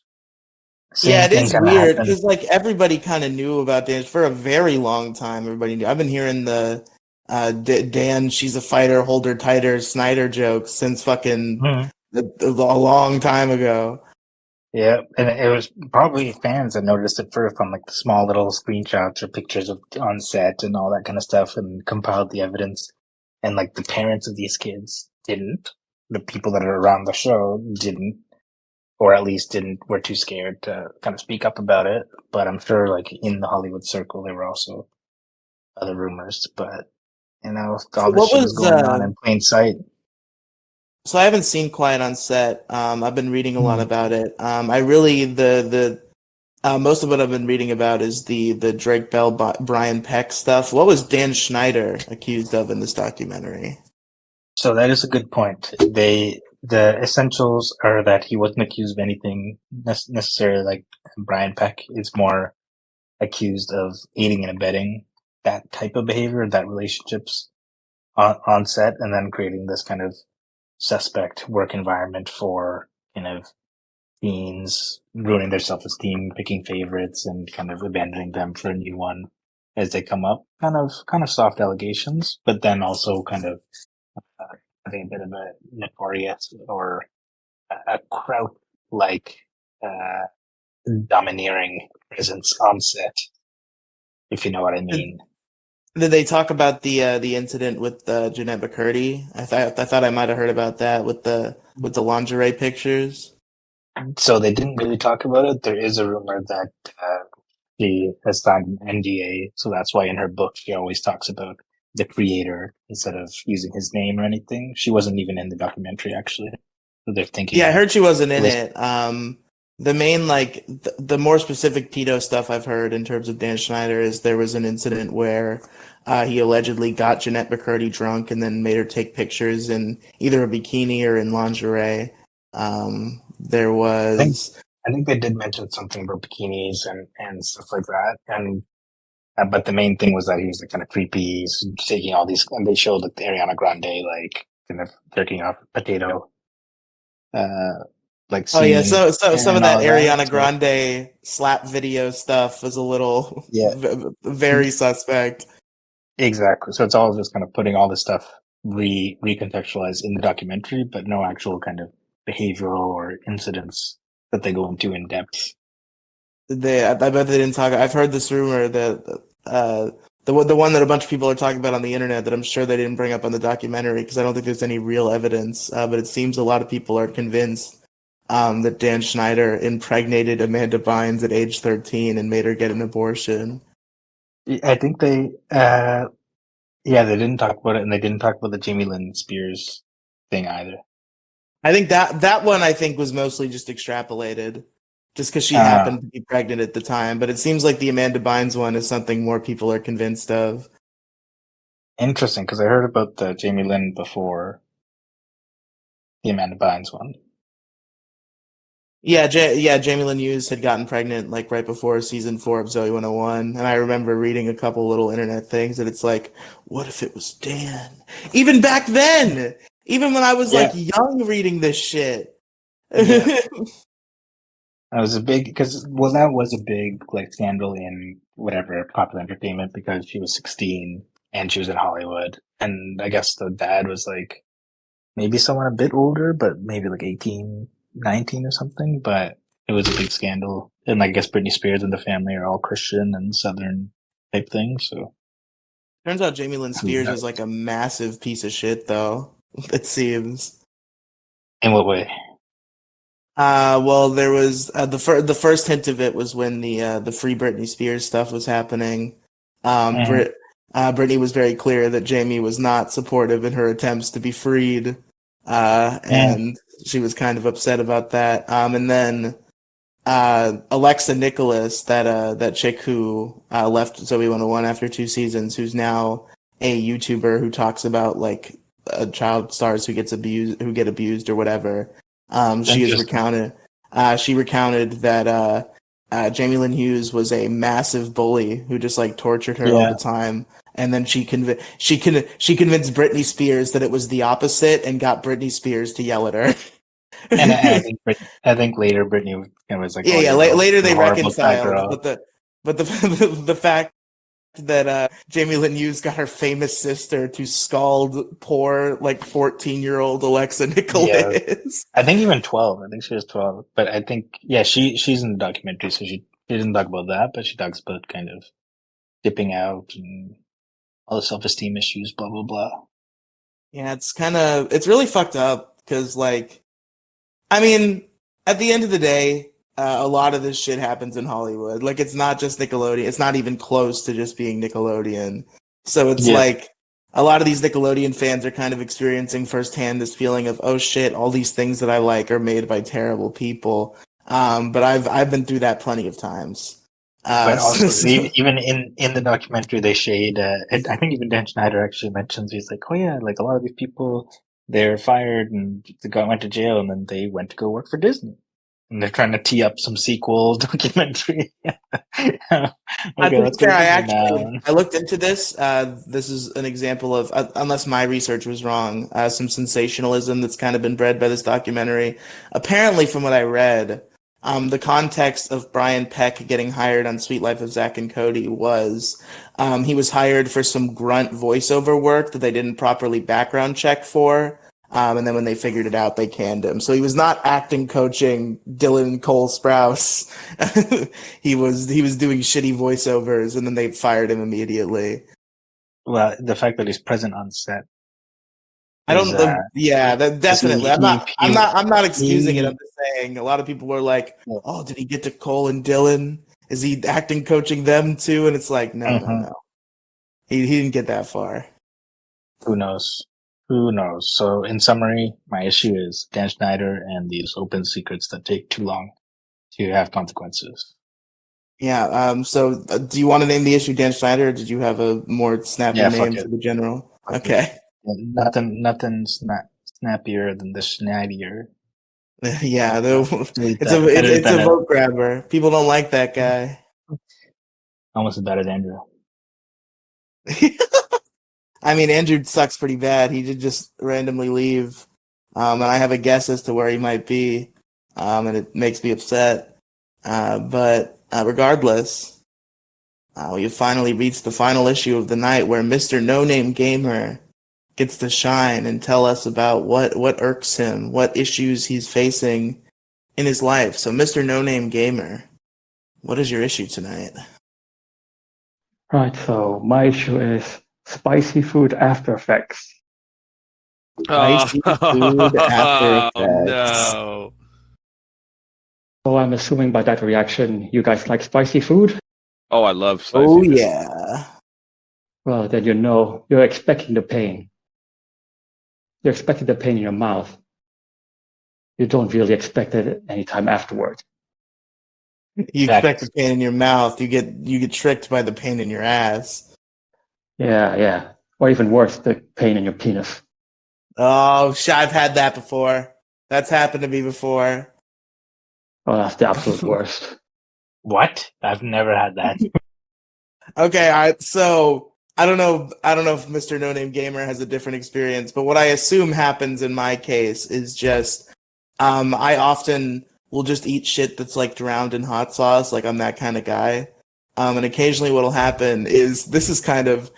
Yeah, it is weird because like everybody kind of knew about Dan for a very long time. Everybody knew. I've been hearing the Dan, she's a fighter, hold her tighter, Snyder jokes since fucking a long time ago. Yeah, and it was probably fans that noticed it first on like the small little screenshots or pictures of on set and all that kind of stuff, and compiled the evidence. And like the parents of these kids didn't. The people that are around the show didn't, or at least didn't. Were too scared to kind of speak up about it. But I'm sure, like in the Hollywood circle, there were also other rumors. But all this What shit was was going on in plain sight. So I haven't seen Quiet on Set. I've been reading a lot Hmm. about it. I really the most of what I've been reading about is the Drake Bell Brian Peck stuff. What was Dan Schneider accused of in this documentary? So that is a good point. The essentials are that he wasn't accused of anything necessarily like Brian Peck is more accused of aiding and abetting that type of behavior, that relationships on set, and then creating this kind of suspect work environment for kind of teens ruining their self-esteem, picking favorites, and kind of abandoning them for a new one as they come up. Kind of soft allegations, but then also kind of having a bit of a notorious or a crowd-like domineering presence on set, if you know what I mean. Did they talk about the incident with Jeanette McCurdy? I thought I might have heard about that with the lingerie pictures. So they didn't really talk about it. There is a rumor that she has signed an NDA, so that's why in her book she always talks about the creator instead of using his name or anything. She wasn't even in the documentary, actually. So they're thinking. Yeah, I heard she wasn't in Liz- it. The main the more specific pedo stuff I've heard in terms of Dan Schneider is there was an incident where he allegedly got Jeanette McCurdy drunk and then made her take pictures in either a bikini or in lingerie. There was. I think they did mention something about bikinis and stuff like that. And but the main thing was that he was like kind of creepy, he's taking all these, and they showed like the Ariana Grande like kind of jerking off a potato, like Oh yeah, scene so some of and that all that. Ariana Grande slap video stuff was a little Yeah. very suspect. Exactly. So it's all just kind of putting all this stuff recontextualized in the documentary, but no actual kind of behavioral or incidents that they go into in depth. I bet they didn't talk. I've heard this rumor that the one that a bunch of people are talking about on the internet that I'm sure they didn't bring up on the documentary because I don't think there's any real evidence. But it seems a lot of people are convinced that Dan Schneider impregnated Amanda Bynes at age 13 and made her get an abortion. I think they didn't talk about it, and they didn't talk about the Jamie Lynn Spears thing either. I think that one was mostly just extrapolated, just because she happened to be pregnant at the time. But it seems like the Amanda Bynes one is something more people are convinced of. Interesting, because I heard about the Jamie Lynn before the Amanda Bynes one. Yeah, Jamie Lynn Hughes had gotten pregnant like right before season 4 of Zoe 101, and I remember reading a couple little internet things, and it's like, what if it was Dan? Even back then, even when I was like young reading this shit. Yeah. That was a big that was a big like scandal in whatever popular entertainment because she was 16 and she was in Hollywood, and I guess the dad was like maybe someone a bit older, but maybe like 18, 19 or something. But it was a big scandal, and I guess Britney Spears and the family are all Christian and Southern type thing. So turns out Jamie Lynn Spears is like a massive piece of shit, though. It seems. In what way? Well, there was the first hint of it was when the Free Britney Spears stuff was happening. Britney was very clear that Jamie was not supportive in her attempts to be freed, and she was kind of upset about that. And then Alexa Nicholas, that chick who left Zoe 101 after 2 seasons, who's now a YouTuber who talks about like child stars who get abused or whatever. She has recounted. She recounted that Jamie Lynn Hughes was a massive bully who just like tortured her all the time, and then she convinced Britney Spears that it was the opposite, and got Britney Spears to yell at her. And I think later Britney was like, later they reconciled, but the fact that Jamie Lynn Hughes got her famous sister to scald poor, like, 14-year-old Alexa Nicholas. I think even 12. I think she was 12. But I think, she's in the documentary, so she doesn't talk about that, but she talks about kind of dipping out and all the self-esteem issues, blah, blah, blah. Yeah, it's really fucked up because, like, I mean, at the end of the day, a lot of this shit happens in Hollywood. Like, it's not just Nickelodeon. It's not even close to just being Nickelodeon. So it's like a lot of these Nickelodeon fans are kind of experiencing firsthand this feeling of, oh shit, all these things that I like are made by terrible people. But I've been through that plenty of times. But also, even in the documentary, they shade. I think even Dan Schneider actually mentions, he's like, "Oh yeah, like a lot of these people, they're fired and they went to jail, and then they went to go work for Disney, and they're trying to tee up some sequel documentary." I think I looked into this. This is an example of, unless my research was wrong, some sensationalism that's kind of been bred by this documentary. Apparently, from what I read. The context of Brian Peck getting hired on Sweet Life of Zack and Cody was he was hired for some grunt voiceover work that they didn't properly background check for, and then when they figured it out, they canned him. So he was not acting coaching Dylan Cole Sprouse. he was doing shitty voiceovers, and then they fired him immediately. Well, the fact that he's present on set. I don't. That definitely. I'm not excusing it. I'm just saying. A lot of people were like, "Oh, did he get to Cole and Dylan? Is he acting coaching them too?" And it's like, no. He didn't get that far. Who knows? So, in summary, my issue is Dan Schneider and these open secrets that take too long to have consequences. Yeah. So, do you want to name the issue Dan Schneider, or did you have a more snappy name for the general? Okay. Nothing snappier than the Schneider. Yeah, it's a vote grabber. People don't like that guy. Almost as bad as Andrew. I mean, Andrew sucks pretty bad. He did just randomly leave, and I have a guess as to where he might be, and it makes me upset. But regardless, we have finally reached the final issue of the night, where Mr. No Name Gamer gets to shine and tell us about what irks him, what issues he's facing in his life. So, Mr. No Name Gamer, what is your issue tonight? Right, so my issue is spicy food after effects. Spicy food after effects. No. So I'm assuming by that reaction, you guys like spicy food? Oh, I love spicy Oh, food. yeah. Well, then you know you're expecting the pain. You're expecting the pain in your mouth. You don't really expect it anytime afterward. You expect the pain in your mouth. You get tricked by the pain in your ass. Yeah. Or even worse, the pain in your penis. Oh, I've had that before. That's happened to me before. Oh, that's the absolute worst. What? I've never had that. Okay, all right. So I don't know if Mr. No Name Gamer has a different experience, but what I assume happens in my case is just I often will just eat shit that's like drowned in hot sauce. Like, I'm that kind of guy. And occasionally what'll happen is this is kind of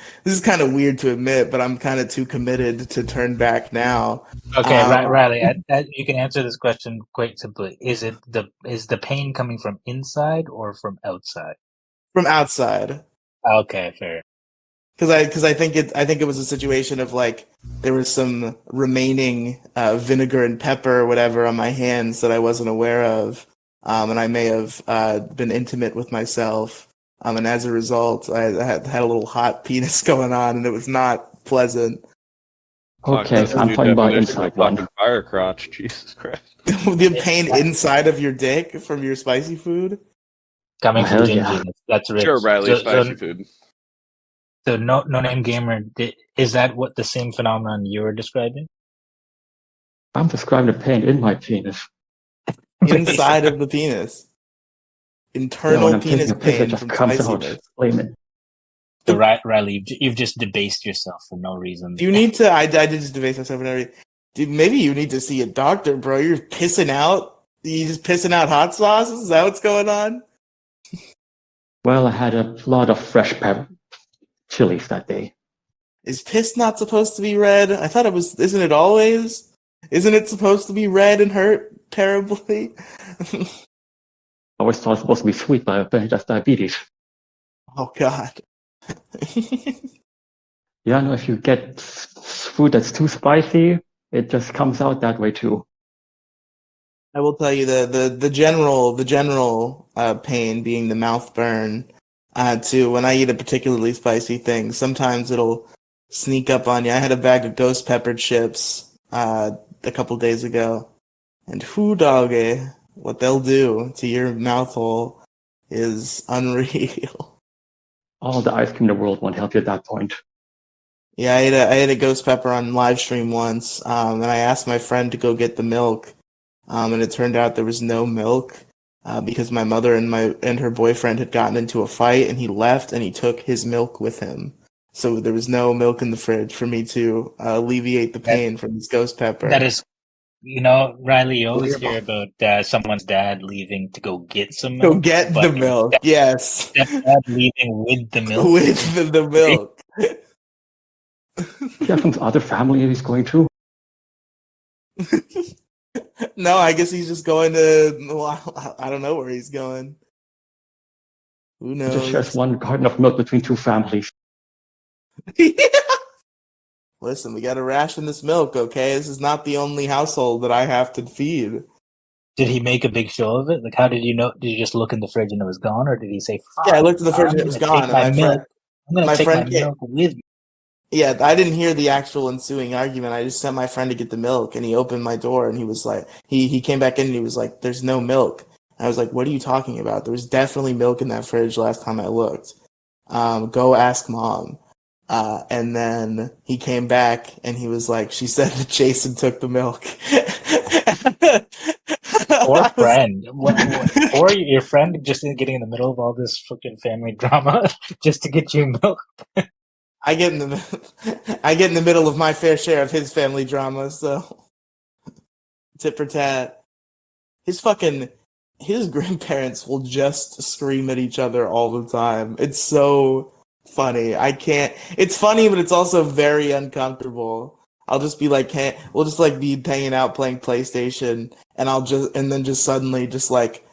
weird to admit, but I'm kind of too committed to turn back now. Okay, Riley, you can answer this question quite simply. Is the pain coming from inside or from outside? From outside. Okay, fair. Because I think it was a situation of, like, there was some remaining vinegar and pepper or whatever on my hands that I wasn't aware of, and I may have been intimate with myself, and as a result, I had a little hot penis going on, and it was not pleasant. Okay, so I'm talking about inside one. Fire crotch, Jesus Christ. The pain inside of your dick from your spicy food? Coming from Ginger, yeah. that's rich. Sure, Riley, spicy food. So no name gamer, is that what the same phenomenon you're describing? I'm describing the pain in my penis. Inside of the penis. Internal penis pain from spiciness. So Riley, you've just debased yourself for no reason. You need to. I did just debase myself for no reason. Dude, maybe you need to see a doctor, bro. You're pissing out. You just pissing out hot sauce? Is that what's going on? Well, I had a lot of fresh chilies that day. Is piss not supposed to be red? I thought it was. Isn't it always? Isn't it supposed to be red and hurt terribly? I always thought it was supposed to be sweet, but apparently that's diabetes. Oh God. Yeah, no, if you get food that's too spicy, it just comes out that way too. I will tell you the general pain being the mouth burn. Too, when I eat a particularly spicy thing, sometimes it'll sneak up on you. I had a bag of ghost pepper chips a couple days ago, and whoo doggy, what they'll do to your mouth hole is unreal. All the ice cream in the world won't help you at that point. Yeah, I ate a ghost pepper on live stream once, and I asked my friend to go get the milk, and it turned out there was no milk because my mother and her boyfriend had gotten into a fight, and he left and he took his milk with him. So there was no milk in the fridge for me to alleviate the pain from this ghost pepper. That is, Riley, you always hear about someone's dad leaving to go get some milk. Go get the milk, yes. Dad leaving with the milk. With the milk. You have some other family he's going to? No, I guess he's just going to. Well, I don't know where he's going. Who He knows? just shares one carton of milk between two families. Listen, we got to ration this milk, okay? This is not the only household that I have to feed. Did he make a big show of it? Like, how did you know? Did you just look in the fridge and it was gone, or did he say, Yeah, I looked at the fridge and it was gone. And I'm going to take my came. milk with me. Yeah, I didn't hear the actual ensuing argument. I just sent my friend to get the milk, and he opened my door, and he was like, he came back in, and he was like, "There's no milk." And I was like, "What are you talking about? There was definitely milk in that fridge last time I looked. Go ask mom." And then he came back, and he was like, "She said that Jason took the milk." Poor friend. Or your friend just getting in the middle of all this fucking family drama just to get you milk. I get in the middle of my fair share of his family drama, so tit for tat. His grandparents will just scream at each other all the time. It's so funny. It's funny, but it's also very uncomfortable. I'll just be like, we'll just like be hanging out playing PlayStation, and then just suddenly just like,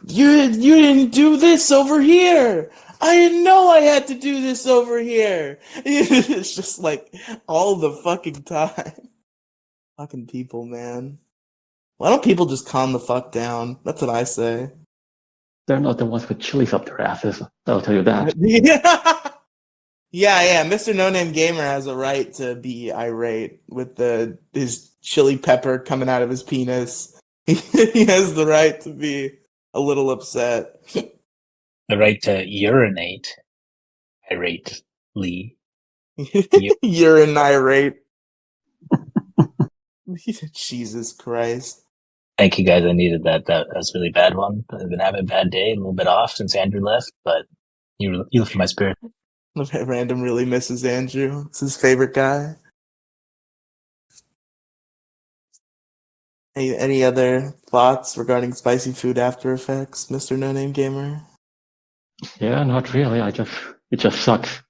you didn't do this over here. I didn't know I had to do this over here. It's just like all the fucking time. Fucking people, man. Why don't people just calm the fuck down? That's what I say. They're not the ones with chilies up their asses. I'll tell you that. Yeah. Mr. No Name Gamer has a right to be irate with his chili pepper coming out of his penis. He has the right to be a little upset. The right to urinate. Irately. Urinate. Jesus Christ. Thank you guys. I needed that. That was a really bad one. I've been having a bad day, a little bit off since Andrew left, but you lifted my spirit. Random really misses Andrew. It's his favorite guy. Any other thoughts regarding spicy food after effects, Mr. No Name Gamer? Yeah, not really. It just sucks.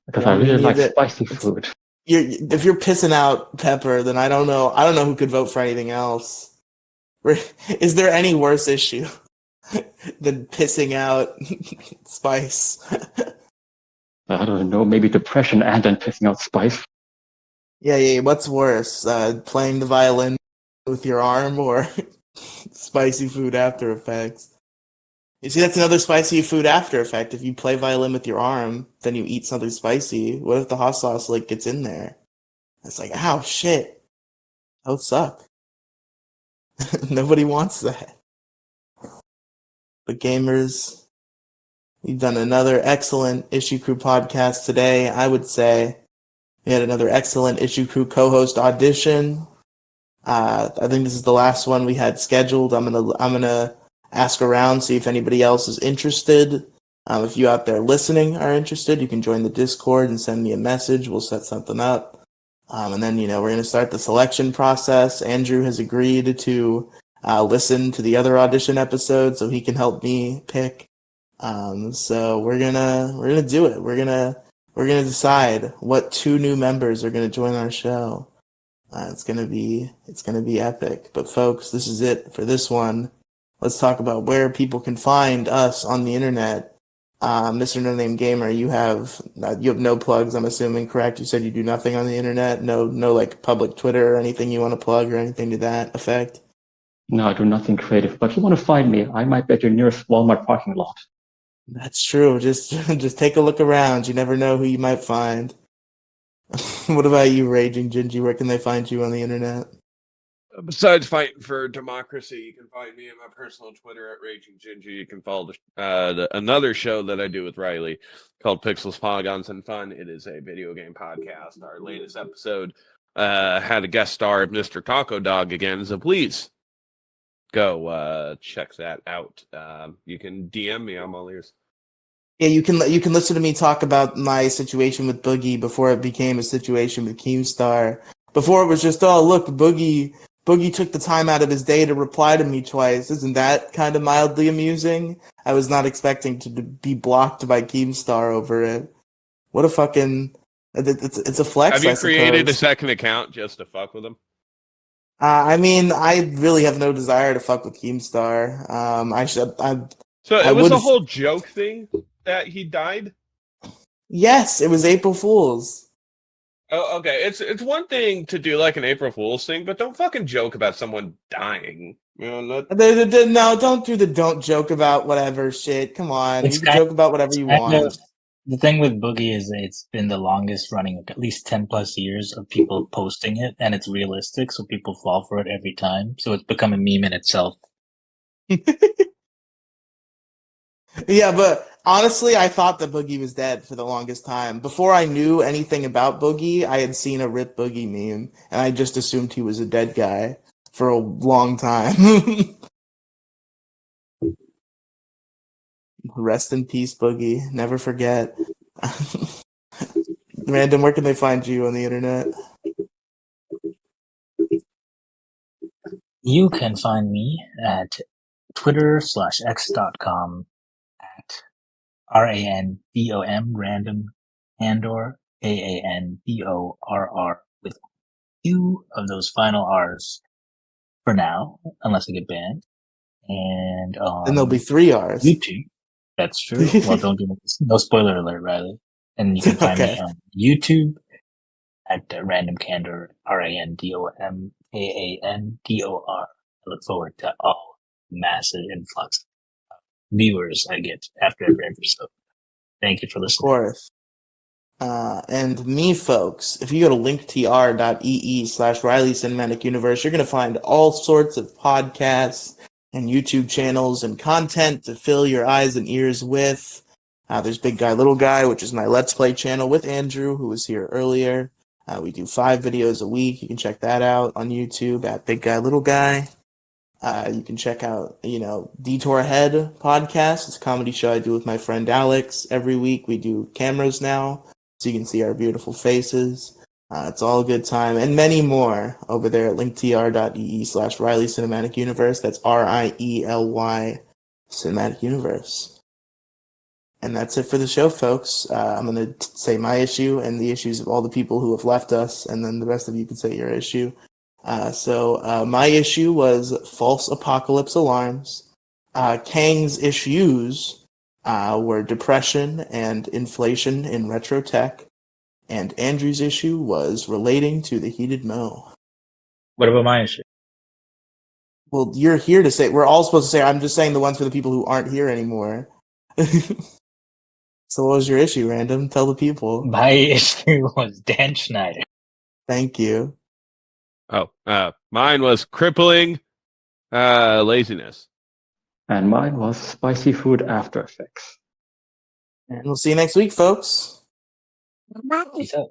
Because I really like spicy food. If you're pissing out pepper, then I don't know who could vote for anything else. Is there any worse issue than pissing out spice? I don't know, maybe depression and then pissing out spice. Yeah. What's worse, playing the violin with your arm or spicy food after effects? You see, that's another spicy food after effect. If you play violin with your arm, then you eat something spicy. What if the hot sauce gets in there? It's like, ow, shit. That would suck. Nobody wants that. But gamers, we've done another excellent Issue Crew podcast today. I would say we had another excellent Issue Crew co-host audition. I think this is the last one we had scheduled. I'm gonna ask around, see if anybody else is interested. If you out there listening are interested, you can join the Discord and send me a message. We'll set something up. And then, we're going to start the selection process. Andrew has agreed to listen to the other audition episodes so he can help me pick So we're gonna do it. We're gonna decide what 2 new members are gonna join our show. It's gonna be epic. But folks, this is it for this one. Let's talk about where people can find us on the internet. Mr. No Name Gamer, you have no plugs, I'm assuming, correct? You said you do nothing on the internet, no like public Twitter or anything you want to plug or anything to that effect. No, I do nothing creative. But if you want to find me, I might be at your nearest Walmart parking lot. That's true. Just take a look around. You never know who you might find. What about you, Raging Gingy? Where can they find you on the internet? Besides fighting for democracy, you can find me on my personal Twitter at Raging Ginger. You can follow another show that I do with Riley called Pixels, Polygons, and Fun. It is a video game podcast. Our latest episode had a guest star of Mr. Taco Dog again, so please go check that out. You can DM me. I'm all ears. Yeah, you can listen to me talk about my situation with Boogie before it became a situation with Keemstar. Before it was just, oh, look, Boogie took the time out of his day to reply to me twice. Isn't that kind of mildly amusing? I was not expecting to be blocked by Keemstar over it. What a fucking... It's a flex, Have you I created a suppose. second account just to fuck with him? I mean, I really have no desire to fuck with Keemstar. So I it was a would've- whole joke thing that he died? Yes, it was April Fool's. Oh, okay. It's one thing to do like an April Fool's thing, but don't fucking joke about someone dying. You know, No, don't do the don't joke about whatever shit. Come on. It's You can joke about whatever you want. The thing with Boogie is it's been the longest running, like at least 10 plus years of people posting it, and it's realistic, so people fall for it every time. So it's become a meme in itself. Yeah, but honestly, I thought that Boogie was dead for the longest time. Before I knew anything about Boogie, I had seen a Rip Boogie meme, and I just assumed he was a dead guy for a long time. Rest in peace, Boogie. Never forget. Random, where can they find you on the internet? You can find me at twitter/x.com at RANDOM, random, Andor, AANDORR, with 2 of those final R's for now, unless I get banned. And And there'll be 3 R's. YouTube. That's true. Well, don't do this. No spoiler alert, Riley. And you can find me on YouTube at Random Candor, RANDOMKANDOR. I look forward to all massive influx of viewers I get after every episode. Thank you for Of listening. course. And me, folks, if you go to linktr.ee/Riley Cinematic Universe, you're going to find all sorts of podcasts and YouTube channels and content to fill your eyes and ears with. There's Big Guy, Little Guy, which is my Let's Play channel with Andrew, who was here earlier. We do 5 videos a week. You can check that out on YouTube at Big Guy, Little Guy. You can check out, Detour Ahead podcast. It's a comedy show I do with my friend Alex. Every week we do cameras now, so you can see our beautiful faces. It's all a good time. And many more over there at linktr.ee/Riley Cinematic Universe. That's RIELY Cinematic Universe. And that's it for the show, folks. I'm going to say my issue and the issues of all the people who have left us, and then the rest of you can say your issue. So my issue was false apocalypse alarms. Kang's issues were depression and inflation in retro tech. And Andrew's issue was relating to the heated mo. What about my issue? Well, you're here to say, we're all supposed to say, I'm just saying the ones for the people who aren't here anymore. So what was your issue, Random? Tell the people. My issue was Dan Schneider. Thank you. Oh, mine was crippling laziness. And mine was spicy food after effects. And we'll see you next week, folks. Peace out.